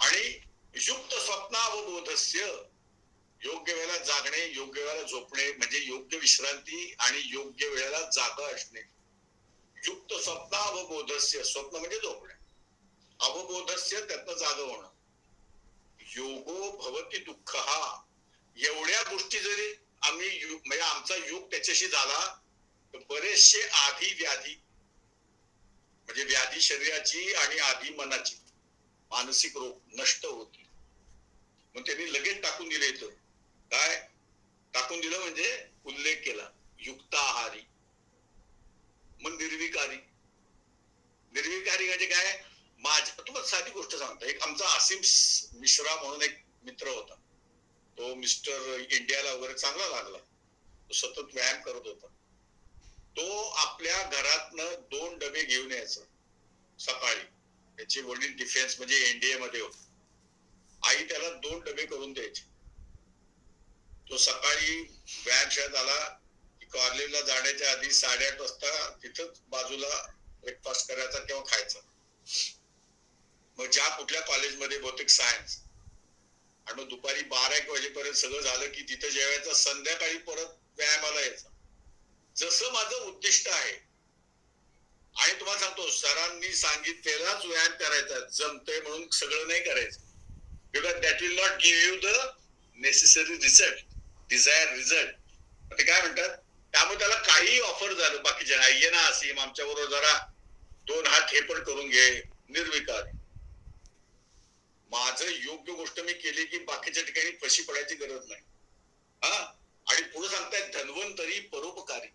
आणि युक्त स्वप्नावबोधस्य, योग्य वेळेला जागणे, योग्य वेळेला झोपणे, म्हणजे योग्य विश्रांती आणि योग्य वेळेला जागा असणे. युक्त स्वप्नावबोधस्य, स्वप्न म्हणजे झोपणे, अवबोधस्य त्यातनं जागा होणं. योगो भवती दुःख, हा एवढ्या गोष्टी जरी आम्ही म्हणजे आमचा योग त्याच्याशी झाला तर बरेचसे आधी व्याधी, म्हणजे व्याधी शरीराची आणि आधी मनाची, मानसिक रोग नष्ट होतील. मग त्यांनी लगेच टाकून दिले इथं. काय टाकून दिलं म्हणजे उल्लेख केला युक्त आहारी. मग निर्विकारी. निर्विकारी म्हणजे काय, तुम्हाला साधी गोष्ट सांगतो. एक आमचा आसिम मिश्रा म्हणून एक मित्र होता. तो मिस्टर इंडियाला वगैरे चांगला लागला. तो सतत व्यायाम करत होता. तो आपल्या घरातनं 2 डबे घेऊन यायचा सकाळी. त्याचे वडील डिफेन्स म्हणजे एनडीए मध्ये होते. आई त्याला 2 डबे करून द्यायचे. तो सकाळी व्यायामशाळेत आला की कॉलेजला जाण्याच्या आधी 8:30 वाजता तिथंच बाजूला ब्रेकफास्ट करायचा किंवा खायचा. मग ज्या कुठल्या कॉलेजमध्ये बहुतेक सायन्स, आणि मग दुपारी 12-1 वाजेपर्यंत सगळं झालं की तिथं जेवायचं. संध्याकाळी परत व्यायामाला यायचं. जसं माझं उद्दिष्ट आहे, आणि तुम्हाला सांगतो सरांनी सांगितलेलाच व्यायाम करायचा. जमतंय म्हणून सगळं नाही करायचं. Because that will not give you the necessary result, desire result. ते काय म्हणतात, त्यामुळे त्याला काही ऑफर झालं बाकीच्या, ये ना असीम आमच्या बरोबर जरा 2 हात हे पण करून घे. निर्विकार. माझं योग्य गोष्ट मी केली की बाकीच्या ठिकाणी फशी पडायची गरज नाही. हा, आणि पुढे सांगतायत धन्वंतरी परोपकारी.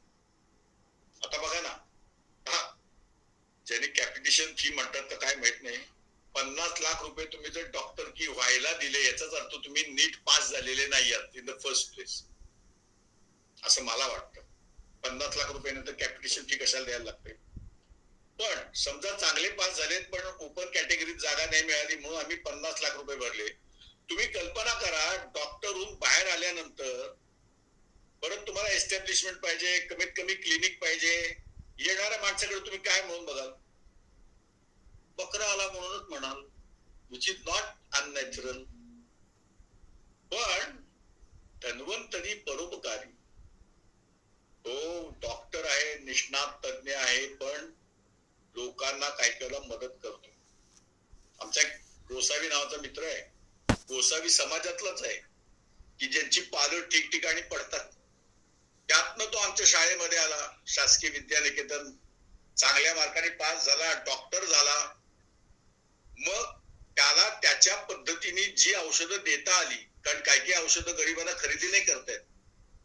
आता बघा ना, हा ज्याने कॅपिटेशन फी म्हणतात का काय माहित नाही, 50 लाख रुपये तुम्ही जर डॉक्टर की व्हायला दिले, याचाच अर्थ तुम्ही नीट पास झालेले नाही आहात इन द फर्स्ट प्लेस, असं मला वाटतं. 50 लाख रुपयानंतर कॅपिटेशन फी कशाला द्यायला लागते. पण समजा चांगले पास झालेत पण ओपन कॅटेगरीत जागा नाही मिळाली म्हणून आम्ही 50 लाख रुपये भरले. तुम्ही कल्पना करा, डॉक्टर होऊन बाहेर आल्यानंतर परत तुम्हाला एस्टॅब्लिशमेंट पाहिजे, कमीत कमी क्लिनिक पाहिजे. येणाऱ्या माणसाकडे तुम्ही काय म्हणून बघाल, बकरा आला म्हणूनच म्हणाल, विच इज नॉट अननॅचरल. पण धन्वंतरी परोपकारी, तो डॉक्टर आहे, निष्णात तज्ञ आहे, पण लोकांना काही वेळेला मदत करतो. आमचा एक गोसावी नावाचा मित्र आहे, गोसावी समाजातलाच आहे, की ज्यांची पालं ठिकठिकाणी पडतात. त्यातनं तो आमच्या शाळेमध्ये आला, शासकीय विद्यानिकेतन, चांगल्या मार्काने पास झाला, डॉक्टर झाला. मग त्याला त्याच्या पद्धतीने जी औषधं देता आली, कारण काही काही औषधं गरिबांना खरेदी नाही करतायत,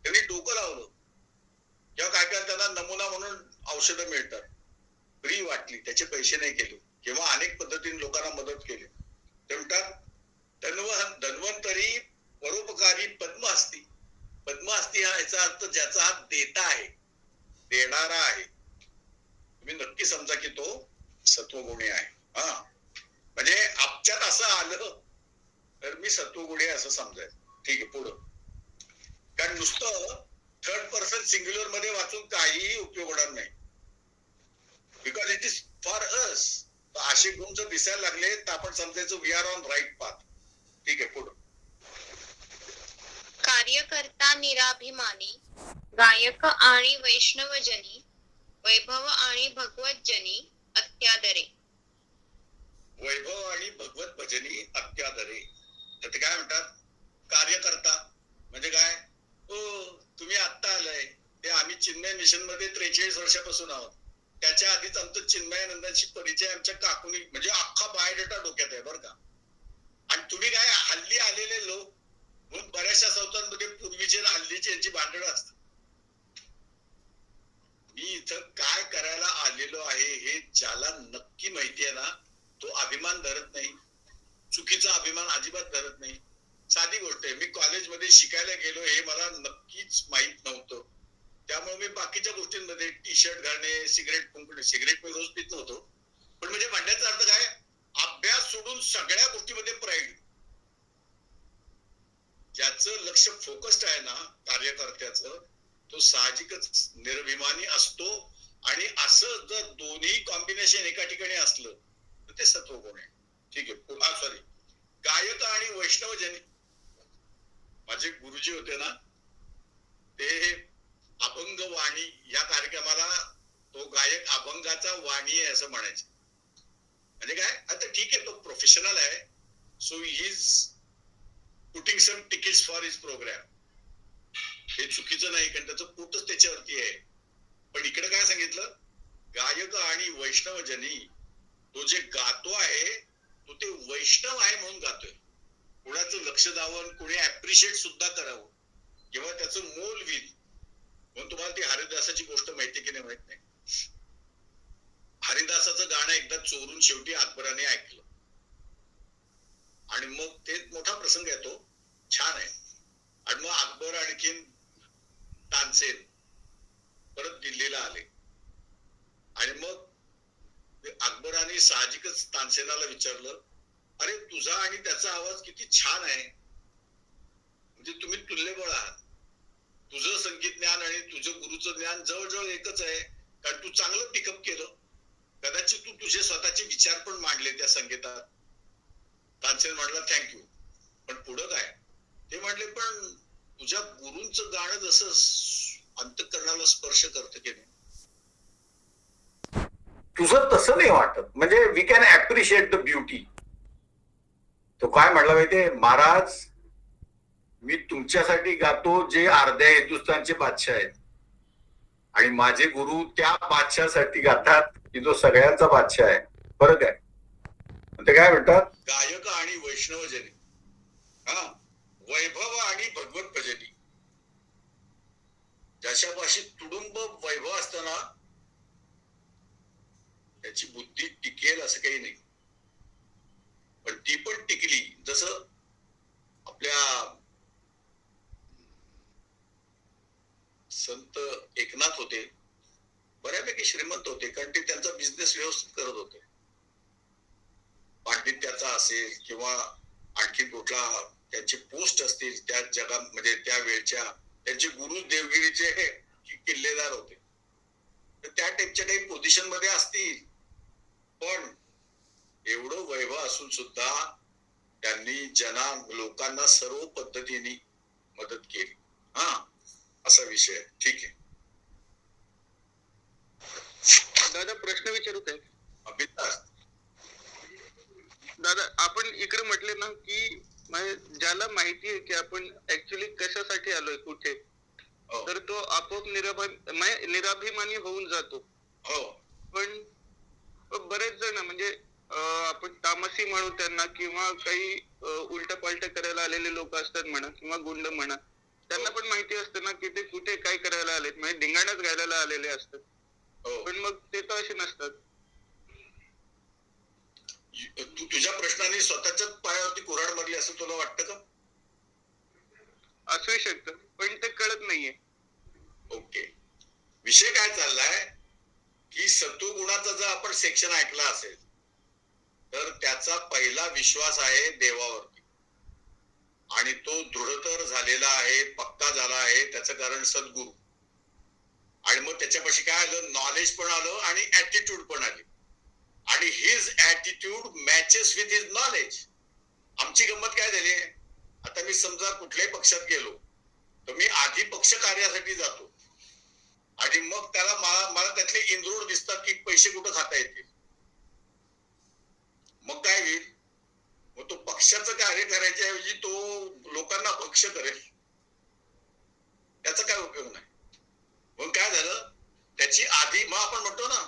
त्यांनी डोकं लावलं. किंवा काय काय त्यांना नमुना म्हणून औषधं मिळतात, फ्री वाटली, त्याचे पैसे नाही केले, किंवा अनेक पद्धतीने लोकांना मदत केली. ते म्हणतात धन्वंतरी परोपकारी पद्महस्ती. पद्महस्ती हा याचा अर्थ ज्याचा हात देता आहे, देणारा आहे. तुम्ही नक्की समजा की तो सत्वगुणी आहे. हा, म्हणजे आमच्यात असं आलं तर मी सत्वगुणी असं समजायचं. ठीक आहे, पुढं. कारण नुसतं 3rd पर्सन सिंग्युलर मध्ये वाचून काहीही उपयोग होणार नाही. Because it is for us. असे गुण जर दिसायला लागले तर आपण समजायचं we are on right path. ठीक आहे, पुढं. कार्यकर्ता निराभिमानी, गायक आणि वैष्णवजनी, वैभव आणि भगवतजनी अत्यादरे. वैभव आणि भगवत भजनी अत्यादरे. तर ते काय म्हणतात, कार्यकर्ता म्हणजे काय, हो तुम्ही आत्ता आलाय, ते आम्ही चिन्मय मिशन मध्ये 43 वर्षापासून आहोत. त्याच्या आधीच आमचं चिन्मयानंदांशी परिचय आमच्या काकुनी, म्हणजे अख्खा बायोडेटा डोक्यात आहे बरं का. आणि तुम्ही काय हल्ली आलेले लोक म्हणून बऱ्याचशा संस्थांमध्ये पूर्वीचे हल्लीचे यांची भांडणं असतात. मी इथं काय करायला आलेलो आहे हे ज्याला नक्की माहिती आहे ना, तो अभिमान धरत नाही, चुकीचा अभिमान अजिबात धरत नाही. साधी गोष्ट आहे, मी कॉलेजमध्ये शिकायला गेलो हे मला नक्कीच माहित नव्हतं, त्यामुळे मी मी बाकीच्या गोष्टींमध्ये टी शर्ट घालणे, सिगरेट फुंकणे, सिगरेट मी रोज पित नव्हतो, पण म्हणजे म्हणण्याचा अर्थ काय, अभ्यास सोडून सगळ्या गोष्टीमध्ये प्राईड. ज्याचं लक्ष फोकस्ड आहे ना कार्यकर्त्याचं, तो साहजिकच निर्भिमानी असतो. आणि असं जर दोन्ही कॉम्बिनेशन एका ठिकाणी असलं तर ते सत्वगुण आहे. ठीक आहे. सॉरी, गायक आणि वैष्णवजनी. माझे गुरुजी होते ना, ते अभंग वाणी या कार्यक्रमाला तो गायक अभंगाचा वाणी आहे असं म्हणायचे. म्हणजे काय, आता ठीक आहे, तो प्रोफेशनल आहे, so he is putting some tickets for his programme. हे चुकीचं नाही, कारण त्याचं पोटच त्याच्यावरती आहे. पण इकडे काय सांगितलं, गायक आणि वैष्णवजनी, तो जे गातो आहे तो ते वैष्णव आहे म्हणून गातोय. कोणाचं लक्ष द्यावं, कोणी ऍप्रिशिएट सुद्धा करावं किंवा त्याचं मोल होईल म्हणून. तुम्हाला ती हरिदासाची गोष्ट माहिती की नाही माहित नाही. हरिदासाचं गाणं एकदा चोरून शेवटी अकबराने ऐकलं आणि मग ते मोठा प्रसंग आहे, तो छान आहे. आणि मग अकबर आणखीन तानसेन परत दिल्लीला आले आणि मग अकबराने साहजिकच तानसेनाला विचारलं, अरे तुझा आणि त्याचा आवाज किती छान आहे, म्हणजे तुम्ही तुल्यबळ आहात. तुझं संगीत ज्ञान आणि तुझं गुरुचं ज्ञान जवळजवळ एकच आहे, कारण तू चांगलं पिकअप केलं. कदाचित तू तुझे स्वतःचे विचार पण मांडले त्या संगीतात. तानसेन म्हटला थँक्यू. पण पुढं काय, ते म्हटले पण तुझ्या गुरूंचं गाणं जसं अंतःकरणाला स्पर्श करतं की नाही, तुझं तसं नाही वाटत. म्हणजे we can appreciate the beauty. तो काय म्हटला माहितीये, महाराज मी तुमच्यासाठी गातो जे अर्ध्या हिंदुस्थानचे बादशाह आहेत, आणि माझे गुरु त्या बादशाहसाठी गातात की जो सगळ्यांचा बादशाह आहे. फरक आहे. ते काय म्हणतात, गायक आणि वैष्णवजनी, हा वैभव आणि भगवत भजनी. ज्याच्यापाशी तुडुंब वैभव असताना त्याची बुद्धी टिकेल असं काही नाही, पण ती पण टिकली. जसं आपल्या संत एकनाथ होते, बऱ्यापैकी श्रीमंत होते, कारण ते त्यांचा बिझनेस व्यवस्थित करत होते. पांडित्याचा असेल किंवा आणखी कुठला त्यांचे पोस्ट असतील त्या जगा, म्हणजे त्या वेळच्या त्यांचे गुरु देवगिरीचे किल्लेदार होते. तर त्या टाईपच्या काही पोझिशन मध्ये असतील, पण एवढं वैभव असून सुद्धा त्यांनी लोकांना सर्व पद्धतीने मदत केली. हा असा विषय. ठीक आहे दादा, प्रश्न विचारू काय? अभिलाष, दादा, आपण इकडे म्हटले ना की ज्याला माहिती आहे की आपण ऍक्च्युली कशासाठी आलोय कुठे, तर तो आपोआप निराभिमानी होऊन जातो. हो, पण बरेच जण म्हणजे आपण तामसी म्हणू त्यांना, किंवा काही उलट पालट करायला आलेले लोक असतात म्हणा, किंवा गुंड म्हणा, त्यांना पण माहिती असतं ना की ते कुठे काय करायला आलेत, म्हणजे धिंगाणाच घालायला आलेले असतात. पण मग ते तर असे नसतात. तू तुझ्या प्रश्नाने स्वतःच्याच पायावरती कुऱ्हाड मारली असं तुला वाटतं का? असू शकतं, पण ते कळत नाहीये. ओके. विषय काय चाललाय की सत्वगुणाचा जर आपण सेक्शन ऐकला असेल तर त्याचा पहिला विश्वास आहे देवावरती, आणि तो दृढतर झालेला आहे, पक्का झाला आहे. त्याचं कारण सद्गुरू. आणि मग त्याच्यापाशी काय आलं, नॉलेज पण आलं आणि ऍटिट्यूड पण आली, आणि his attitude matches with his knowledge. आमची गंमत काय झाली, आता मी समजा कुठल्याही पक्षात गेलो तर मी आधी पक्ष कार्यासाठी जातो, आणि मग त्याला मला त्यातले इंद्रोड दिसतात की पैसे कुठं खाता येतील. मग काय होईल, मग तो पक्षाचं कार्य करायच्या ऐवजी तो लोकांना भक्ष करेल. त्याचा काय उपयोग नाही. मग काय झालं, त्याची आधी मग आपण म्हणतो ना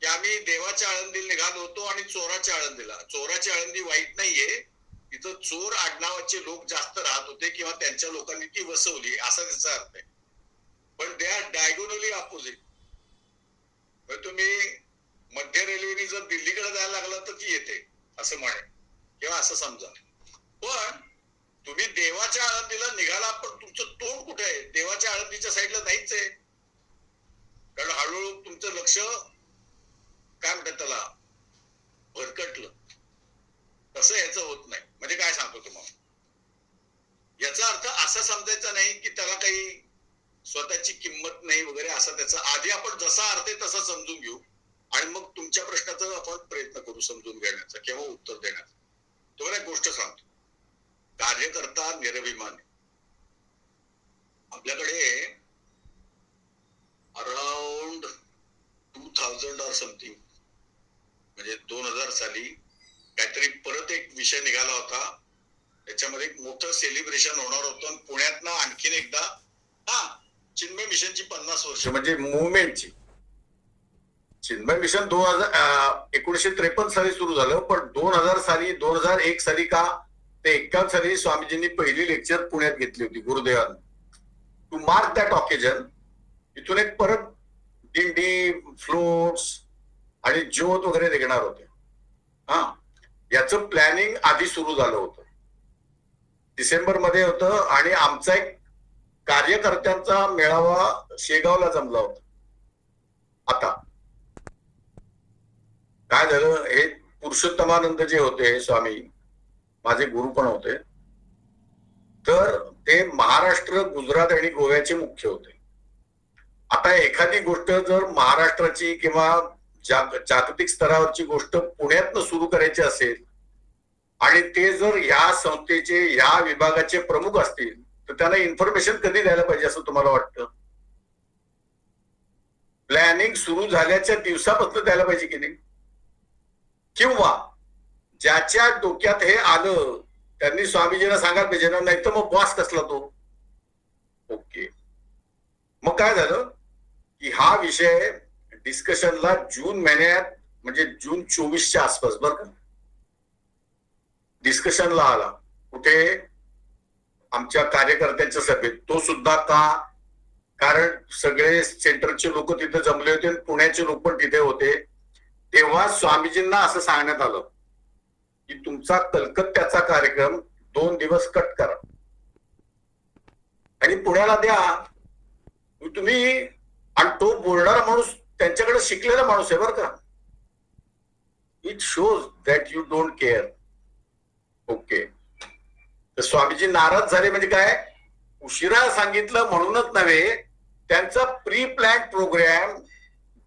की आम्ही देवाच्या आळंदीला निघालो होतो आणि चोराच्या आळंदीला. चोराची आळंदी वाईट नाहीये, तिथं चोर आडनावाचे लोक जास्त राहत होते किंवा त्यांच्या लोकांनी ती वसवली असा त्याचा अर्थ आहे. पण दे आर डायगोनली ऑपोजिट. तुम्ही मध्य रेल्वेने जर दिल्लीकडे जायला लागला तर ती येते असं म्हणे, किंवा असं समजा. पण तुम्ही देवाच्या आळंदीला निघाला, पण तुमचं तोंड कुठे आहे, देवाच्या आळंदीच्या साईडला नाहीच आहे. कारण हळूहळू तुमचं लक्ष काय म्हणतात त्याला भरकटलं. तसं याचं होत नाही. म्हणजे काय सांगतो तुम्हाला, याचा अर्थ असा समजायचा नाही की त्याला काही स्वतःची किंमत नाही वगैरे, असा त्याचा आधी आपण जसा अर्थ आहे तसा समजून घेऊ आणि मग तुमच्या प्रश्नाचा आपण प्रयत्न करू समजून घेण्याचा किंवा उत्तर देण्याचा. तुम्हाला एक गोष्ट सांगतो, कार्यकर्ता निरभिमान. आपल्याकडे अराउंड 2000 और समथिंग, म्हणजे 2000 साली काहीतरी परत एक विषय निघाला होता. त्याच्यामध्ये एक मोठं सेलिब्रेशन होणार होतं आणि पुण्यात ना आणखीन एकदा चिन्मय मिशनची 50 वर्ष म्हणजे मुवमेंटची. चिन्मय मिशन 1953 साली सुरू झालं, पण 2000 साली 2001 साली का ते 51 साली स्वामीजींनी पहिली लेक्चर पुण्यात घेतली होती गुरुदेवांनी. टू मार्क दॅट ऑकेजन इथून एक परत दिंडी, फ्लोट्स आणि ज्योत वगैरे निघणार होते. याचं प्लॅनिंग आधी सुरू झालं होतं, डिसेंबर मध्ये होतं आणि आमचा एक कार्यकर्त्यांचा मेळावा शेगावला जमला होता. आता काय झालं, हे पुरुषोत्तमानंद जे होते स्वामी, माझे गुरु पण होते, तर ते महाराष्ट्र, गुजरात आणि गोव्याचे मुख्य होते. आता एखादी गोष्ट जर महाराष्ट्राची किंवा जागतिक स्तरावरची गोष्ट पुण्यातनं सुरू करायची असेल आणि ते जर या संस्थेचे, या विभागाचे प्रमुख असतील, तर त्यांना इन्फॉर्मेशन कधी द्यायला पाहिजे असं तुम्हाला वाटतं? प्लॅनिंग सुरू झाल्याच्या दिवसापासून द्यायला पाहिजे की नाही? किंवा ज्याच्या डोक्यात हे आलं त्यांनी स्वामीजींना सांगायला पाहिजे ना, नाही तर मग बॉस कसला तो. ओके, मग काय झालं की हा विषय डिस्कशनला जून महिन्यात, म्हणजे जून 24च्या आसपास बरं का, डिस्कशनला आला. कुठे? आमच्या कार्यकर्त्यांच्या सभेत. तो सुद्धा का? कारण सगळे सेंटरचे लोक तिथे जमले होते आणि पुण्याचे लोक पण तिथे होते. तेव्हा स्वामीजींना असं सांगण्यात आलं की तुमचा कलकत्त्याचा कार्यक्रम 2 दिवस कट करा आणि पुण्याला द्या. तुम्ही, आणि तो बोलणारा माणूस त्यांच्याकडे शिकलेला माणूस आहे बरं का. It shows that you don't care. Okay, तर स्वामीजी नाराज झाले. म्हणजे काय, उशिरा सांगितलं म्हणूनच नव्हे, त्यांचा प्री प्लॅन प्रोग्राम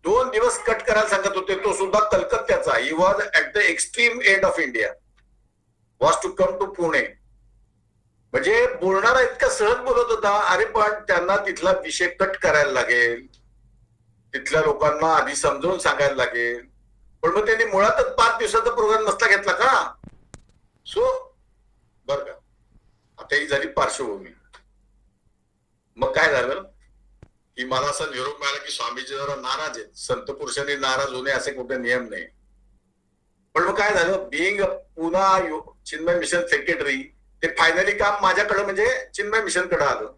2 दिवस कट करायला सांगत होते. तो सुद्धा कलकत्त्याचा. He was at the extreme end of India, was to come to Pune. म्हणजे बोलणारा इतका सहज बोलत होता. अरे पण त्यांना तिथला विषय कट करायला लागेल, तिथल्या लोकांना आधी समजावून सांगायला लागेल. पण मग त्यांनी मुळातच 5 दिवसाचा प्रोग्राम नसता घेतला का? सो बर का, आता ही झाली पार्श्वभूमी. मग काय झालं की मला असा निरोप मिळाला की स्वामीजी जरा नाराज आहेत. संत पुरुषांनी नाराज होणे असे कुठे नियम नाही. पण मग काय झालं, बिईंग पुन्हा चिन्मय मिशन सेक्रेटरी, ते फायनली काम माझ्याकडे म्हणजे चिन्मय मिशन कडे आलं.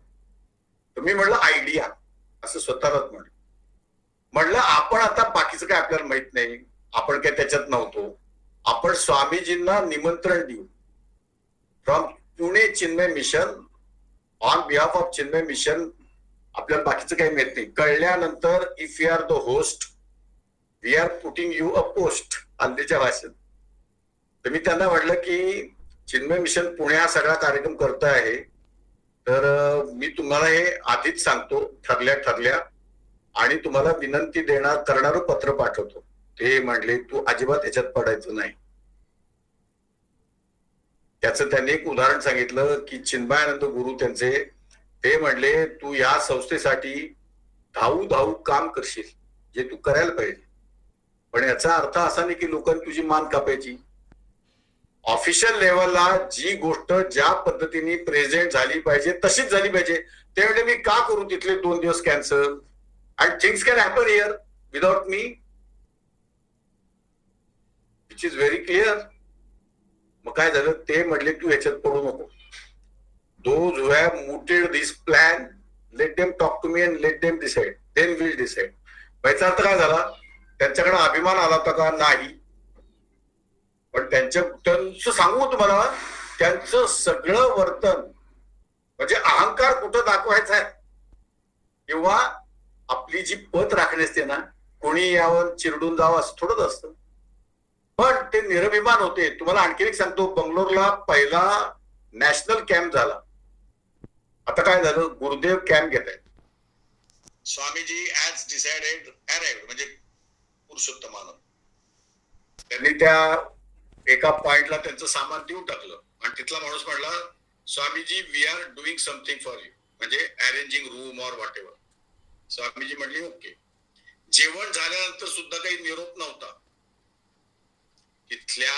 तर मी म्हणलं आयडिया, असं स्वतःलाच म्हणलं आपण आता बाकीचं काय आपल्याला माहित नाही, आपण काय त्याच्यात नव्हतो. आपण स्वामीजींना निमंत्रण देऊ from Pune Chinmaya Mission, on behalf of Chinmaya Mission. आपल्याला बाकीचं काही माहित नाही. कळल्यानंतर if you are the host, we are putting you a post, हल्लीच्या भाषेत. तर मी त्यांना म्हटलं की चिन्मय मिशन पुणे हा सगळा कार्यक्रम करत आहे, तर मी तुम्हाला हे आधीच सांगतो ठरल्या आणि तुम्हाला विनंती करणारं पत्र पाठवतो. ते म्हणले तू अजिबात याच्यात पडायचं नाही. त्याचं त्यांनी एक उदाहरण सांगितलं की चिन्मयानंद गुरु त्यांचे, ते म्हणले तू या संस्थेसाठी धावू काम करशील, जे तू करायला पाहिजे, पण याचा अर्थ असा नाही की लोकांनी तुझी मान कापायची. ऑफिशियल लेवलला जी गोष्ट ज्या पद्धतीने प्रेझेंट झाली पाहिजे तशीच झाली पाहिजे. ते म्हणजे मी का करू तिथले 2 दिवस cancel, and things can happen here without me, which is very clear. मग काय झालं, ते म्हटले तू ह्याच्यात पडू नको. Those who have mooted this plan, let them talk to me and let them decide. Then we'll decide. याचा अर्थ काय झाला, त्यांच्याकडे अभिमान आला होता का? नाही. पण त्यांचं सांगू तुम्हाला, त्यांचं सगळं वर्तन म्हणजे अहंकार कुठं दाखवायचा आहे किंवा आपली जी पत राखणी असते ना, कोणी यावर चिरडून जावं असं थोडंच असतं. पण ते निरभिमान होते. तुम्हाला आणखी एक सांगतो, बंगलोरला पहिला नॅशनल कॅम्प झाला. आता काय झालं, गुरुदेव कॅम्प घेत आहेत. स्वामीजी ऍज डिसाइडेड अराइव्ड, म्हणजे पुरुषोत्तमानं त्यांनी त्या एका पॉइंटला त्यांचं सामान देऊन टाकलं आणि तिथला माणूस म्हणला, Swamiji we are doing something for you, म्हणजे arranging room or whatever. Swamiji म्हणले ओके. जेवण झाल्यानंतर सुद्धा काही निरोप नव्हता. तिथल्या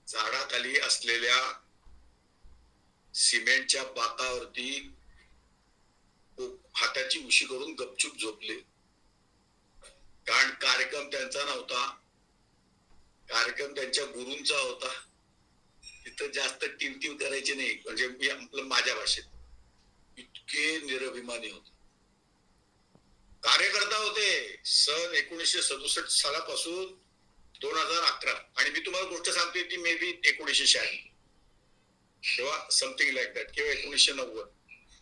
झाडाखाली असलेल्या सिमेंटच्या बाकावरती हाताची उशी करून गपचूप झोपले. कारण कार्यक्रम त्यांचा नव्हता, कार्यक्रम त्यांच्या गुरूंचा होता. तिथं जास्त टिवटिव करायची नाही, म्हणजे मी आपलं माझ्या भाषेत. इतके निरभिमानी होते, कार्यकर्ता होते. सन 1967 सालापासून 2011, आणि मी तुम्हाला गोष्ट सांगतोय ती मे बी 1996 किंवा समथिंग लाईक दॅट, किंवा 1990.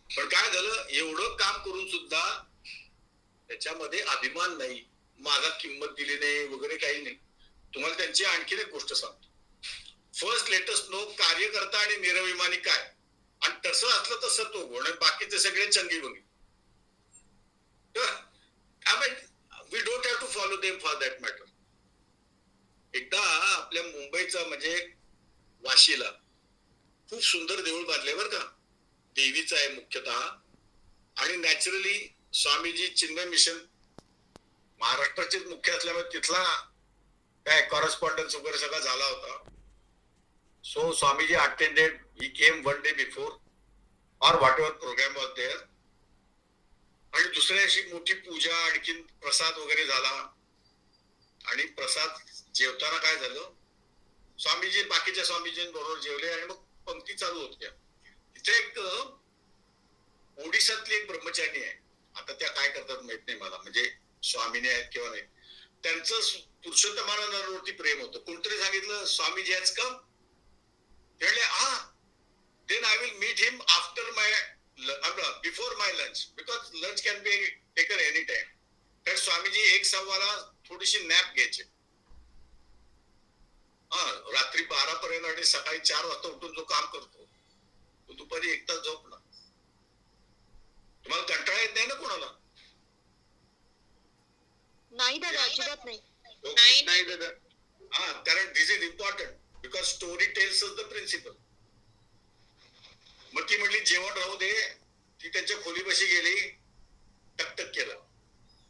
पण काय झालं, एवढं काम करून सुद्धा त्याच्यामध्ये अभिमान नाही, माझा किंमत दिली नाही वगैरे काही नाही. तुम्हाला त्यांची आणखीन एक गोष्ट सांगतो. फर्स्ट लेटेस्ट नो कार्यकर्ता आणि निरभिमानी काय, आणि तसं असलं तर सत्व आणि बाकीचे सगळे चंगी गुणी. We don't have to follow them for that matter. एकदा आपल्या मुंबईचा म्हणजे वाशीला खूप सुंदर देऊळ बांधले बरं का, देवीचं आहे मुख्यतः. आणि नॅचरली स्वामीजी चिन्मय मिशन महाराष्ट्राचे मुख्य असल्यामुळे तिथला काय कॉरेस्पॉन्डन्स वगैरे सगळा झाला होता. So Swamiji attended, he came one day before or whatever programme was there. आणि दुसऱ्या अशी मोठी पूजा, आणखीन प्रसाद वगैरे झाला. आणि प्रसाद जेवताना काय झालं, स्वामीजी बाकीच्या स्वामीजींबरोबर जेवले आणि मग पंक्ती चालू होत्या. तिथे एक ओडिशातली एक ब्रह्मचारी आहे, आता त्या काय करतात माहित नाही मला, म्हणजे स्वामीने आहेत किंवा नाही. त्यांचं पुरुषोत्तमानंदावरती प्रेम होतं. कोणतरी सांगितलं स्वामीजी हॅज कम. ते म्हणले then I will meet him after my before my lunch, because lunch can be taken any time. तर स्वामीजी 1:15 थोडीशी नॅप घ्यायचे. रात्री 12 पर्यंत आणि सकाळी 4 वाजता उठून जो काम करतो तो दुपारी 1 तास झोपणार. तुम्हाला कंटाळा येत नाही ना कोणाला? नाही दादा, अजिबात नाही. नाही दादा. कारण this is important, because story tells the principle. मग ती म्हटली जेवण राहू दे. ती त्यांच्या खोलीपाशी गेली, टकटक केलं.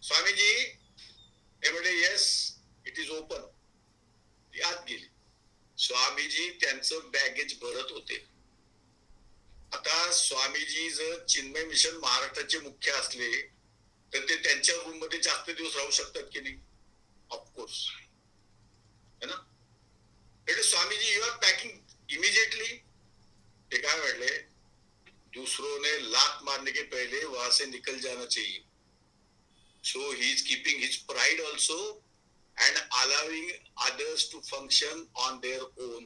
स्वामीजी हे म्हणले येस इट इज ओपन. ती आत गेली. स्वामीजी त्यांचं बॅगेज भरत होते. आता स्वामीजी जर चिन्मय मिशन महाराष्ट्राचे मुख्य असले तर ते त्यांच्या रूम मध्ये जास्त दिवस राहू शकतात की नाही? ऑफकोर्स है ना. Swamiji you are packing immediately. ते काय म्हणले, दूसरों ने लात मारने के पहले वहां से निकल जाना चाहिए. So he is keeping his pride also and allowing others to function on their own.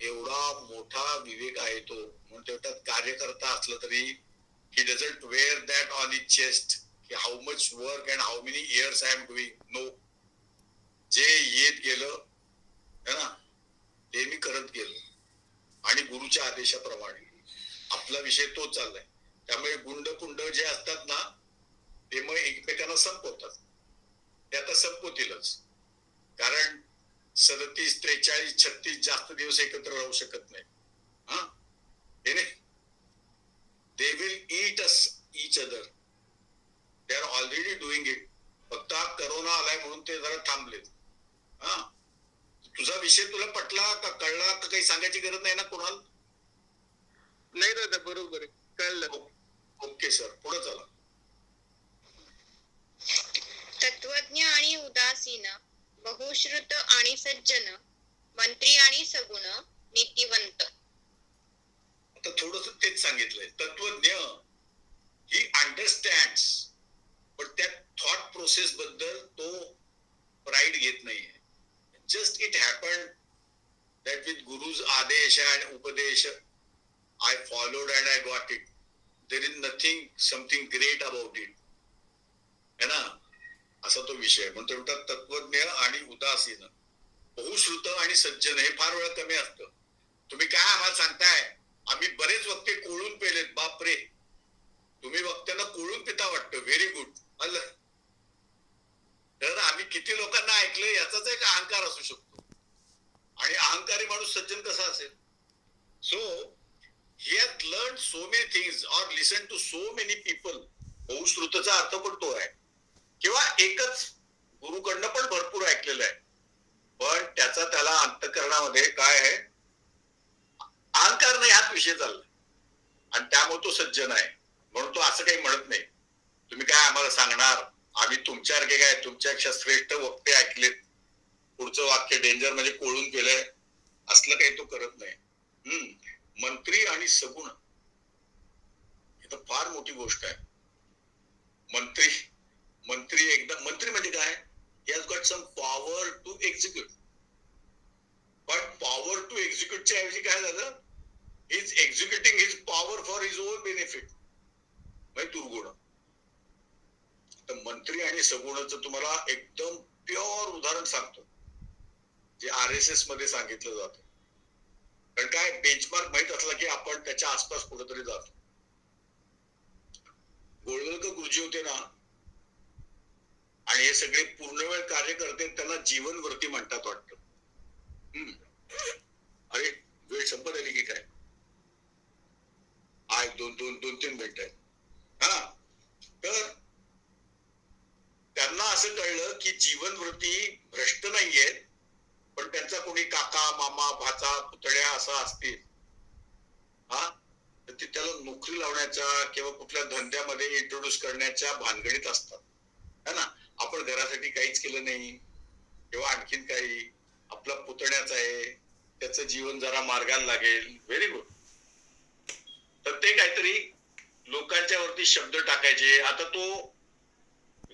एवढा मोठा विवेक आहे तो. म्हणून त्यात कार्यकर्ता असलं तरी he doesn't wear that on his chest की how much work and how many years I am doing. No. जे येत गेलं है ना, ते मी करत गेलो आणि गुरुच्या आदेशाप्रमाणे. आपला विषय तोच चाललाय. त्यामुळे गुंड कुंड जे असतात ना, ते मग एकमेकांना संपवतात. ते आता संपवतीलच, कारण 37, 43, 36 जास्त दिवस एकत्र राहू शकत नाही. They will eat us each other. They are already doing it. फक्त हा करोना आलाय म्हणून ते जरा थांबलेत. तुझा विषय तुला पटला का, कळला का, काही सांगायची गरज नाही ना कोणाला? नाही दादा, बरोबर आहे, कळलं. ओके सर, पुढे चला. तत्वज्ञ आणि उदासीन, बहुश्रुत आणि सज्जन, मंत्री आणि सगुण, नीतिवंत. आता थोडस तेच सांगितलंय. तत्वज्ञ ही अंडरस्टँड्स, पण त्या थॉट प्रोसेस बद्दल तो प्राईड घेत नाहीये. Just it happen that with गुरुज आदेश अँड उपदेश I followed and I got it. There is nothing, something great about it. है ना, असा तो विषय. म्हणतो म्हणतात तत्वज्ञ आणि उदासीन, बहुश्रुत आणि सज्जन हे फार वेळा कमी असतं. तुम्ही काय आम्हाला सांगताय, आम्ही बरेच वक्ते कोळून पेलेत. बापरे, तुम्ही वक्त्यांना कोळून पिता वाटतं. Very good. तर आम्ही किती लोकांना ऐकलं याचाच एक अहंकार असू शकतो. आणि अहंकारी माणूस सज्जन कसा असेल? So he has learned so many things or listened to so many people. बहुश्रुतचा अर्थ पण तो आहे. किंवा एकच गुरुकडनं पण भरपूर ऐकलेलं आहे, पण त्याचा त्याला अंतःकरणामध्ये काय आहे, अहंकार नाही, हाच विषय चालला. आणि त्यामुळे तो सज्जन आहे. म्हणून तो असं काही म्हणत नाही, तुम्ही काय आम्हाला सांगणार, आम्ही तुमच्यासारखे काय तुमच्यापेक्षा श्रेष्ठ वक्ते ऐकलेत, पुढचं वाक्य डेंजर म्हणजे कोळून केलंय, असलं काही तो करत नाही. मंत्री आणि सगुण ही तर फार मोठी गोष्ट आहे. मंत्री मंत्री एकदा मंत्री म्हणजे काय, he has got some power to execute. but power to execute च्या ऐवजी काय झालं, he is executing his power for his own benefit. म्हणजे दुर्गुण. तर मंत्री आणि सगुणाचं तुम्हाला एकदम प्युअर उदाहरण सांगतो, जे RSS मध्ये सांगितलं जातं. कारण काय, बेंचमार्क माहित असला की आपण त्याच्या आसपास कुठेतरी जातो. गोळवलकर गुरुजी होते ना, आणि हे सगळे पूर्णवेळ कार्यकर्ते त्यांना जीवनवृत्ती म्हणतात वाटतं. अरे वेळ संपत आली की काय, आय दोन तीन मिनिट आहे. हा, तर त्यांना असं कळलं की जीवनवृत्ती भ्रष्ट नाहीये, पण त्यांचा कोणी काका मामा भाचा पुतळ्या असा असतील, हा, तर ते त्याला नोकरी लावण्याच्या किंवा कुठल्या धंद्यामध्ये इंट्रोड्यूस करण्याच्या भानगडीत असतात. है ना, आपण घरासाठी काहीच केलं नाही किंवा आणखीन काही, आपला पुतण्याचा आहे, त्याचं जीवन जरा मार्गाला लागेल, व्हेरी गुड. तर ते काहीतरी लोकांच्या वरती शब्द टाकायचे. आता तो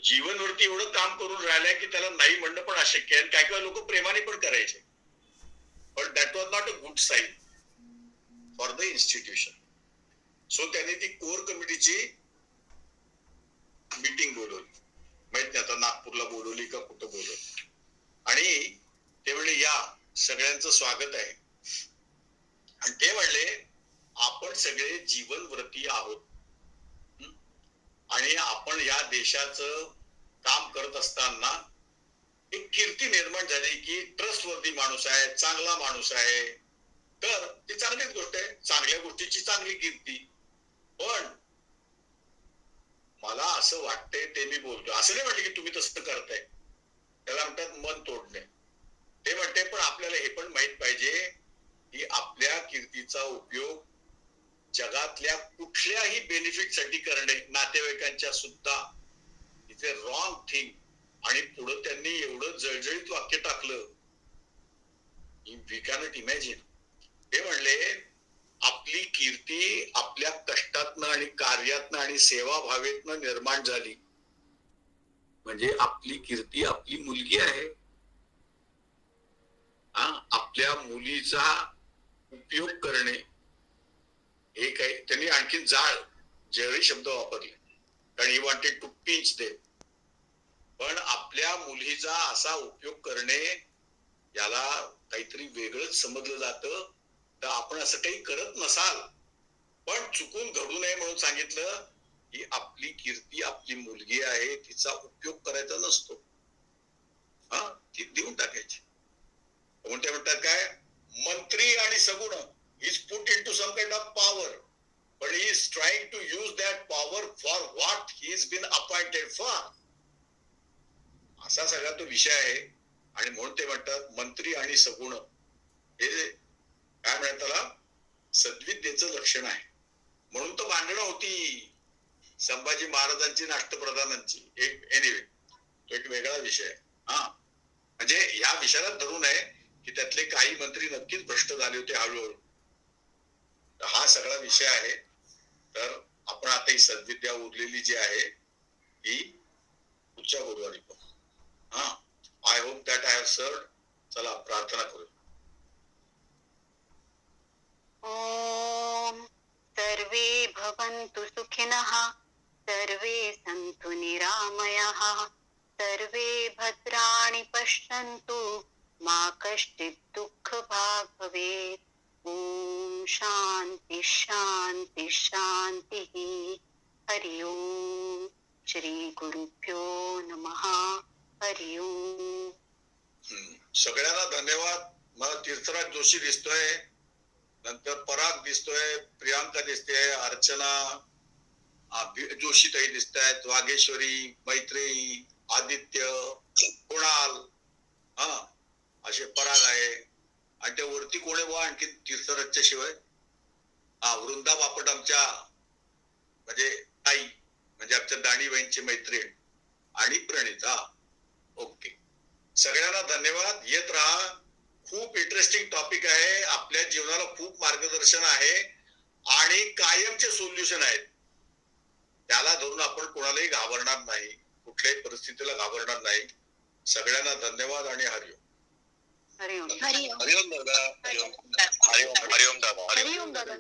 जीवनवरती एवढं काम करून राहिलाय की त्याला नाही म्हणणं पण अशक्य आहे. काही लोक प्रेमाने पण करायचे, पण that was not a good sign for the institution. So त्यांनी ती कोर कमिटीची मीटिंग बोलवली, माहित नाही आता नागपूरला बोलवली का कुठं बोलवली, आणि ते म्हणले या सगळ्यांचं स्वागत आहे. आणि ते म्हणले आपण सगळे जीवनव्रती आहोत, आणि आपण या देशाचं काम करत असताना एक कीर्ती निर्माण झाली की ट्रस्टवर्दी माणूस आहे, चांगला माणूस आहे. तर ती चांगलीच गोष्ट आहे, चांगल्या गोष्टीची चांगली कीर्ती. पण मला असं वाटतंय ते मी बोलतो, असं नाही म्हटलं की तुम्ही तसं करताय, त्याला म्हणतात मन तोडणे. ते म्हणते पण आपल्याला हे पण माहित पाहिजे की आपल्या कीर्तीचा उपयोग जगातल्या कुठल्याही बेनिफिट साठी करणे, नातेवाईकांच्या सुद्धा, इज अ रॉंग थिंग. आणि पुढे त्यांनी एवढं जळजळीत वाक्य टाकलं, वी कॅनॉट इमॅजिन. ते म्हणले आपली कीर्ती आपल्या कष्टातनं आणि कार्यातनं आणि सेवाभावेतनं निर्माण झाली. म्हणजे आपली कीर्ती आपली मुलगी आहे. आपल्या मुलीचा उपयोग करणे, हे काय त्यांनी आणखी जळी शब्द वापरले, कारण ही वॉन्टेड टू पिंच दे. पण आपल्या मुलीचा असा उपयोग करणे याला काहीतरी वेगळंच समजलं जातं. तर आपण असं काही करत नसाल, पण चुकून घडू नये म्हणून सांगितलं की आपली कीर्ती आपली मुलगी आहे, तिचा उपयोग करायचा नसतो, हा, ती देऊन टाकायची. म्हणते म्हणतात काय, मंत्री आणि सगुण is put into some kind of power, but he is trying to use that power for what he has been appointed for. असा सगळा तो विषय आहे. आणि म्हणून ते म्हणतात मंत्री आणि सगुण हे काय म्हणतात त्याला, सद्विद्येचं लक्षण आहे. म्हणून तर भांडणं होती संभाजी महाराजांची राष्ट्रप्रधानांची. एनिवे तो एक वेगळा विषय आहे. हा, म्हणजे ह्या विषयाला धरून आहे की त्यातले काही मंत्री नक्कीच भ्रष्ट झाले होते हळूहळू. हा सगळा विषय आहे. तर आपण आता ही सद्विद्या उरलेली जी आहे ही पुढच्या गुरुवारी पाहू. हा, I hope that I have served. चला प्रार्थना करू. ओम सर्वे भवन्तु सुखिनः, सर्वे सन्तु निरामयाः सर्वे भद्राणि पश्यन्तु मा कश्चित् दुःखभाग् भवेत् ॐ शान्ति शान्ति शान्तिः हरि ओम श्री गुरुभ्यो नमः हरि ओम. सगळ्यांना धन्यवाद. मला तीर्थराज जोशी दिसतोय, नंतर पराग दिसतोय, प्रियांका दिसते, अर्चना जोशीताई दिसत आहेत, वाघेश्वरी, मैत्रेयी, आदित्य, कुणाल, असे पराग आहे. आणि त्या वरती कोण आहे आणखी तीर्थराजच्या शिवाय? वृंदा बापट आमच्या म्हणजे ताई, म्हणजे आमच्या दाणीबाईंची मैत्रीण आणि प्रणिता. ओके, सगळ्यांना धन्यवाद. येत राहा. खूप इंटरेस्टिंग टॉपिक आहे. आपल्या जीवनाला खूप मार्गदर्शन आहे आणि कायमचे सोल्युशन आहेत. त्याला धरून आपण कोणालाही घाबरणार नाही, कुठल्याही परिस्थितीला घाबरणार नाही. सगळ्यांना धन्यवाद आणि हरिओम. हरि ओम. हरिओम. हरिओम दादा. हरिओम दादा. हरिओम दादा. हरि ओम दादा.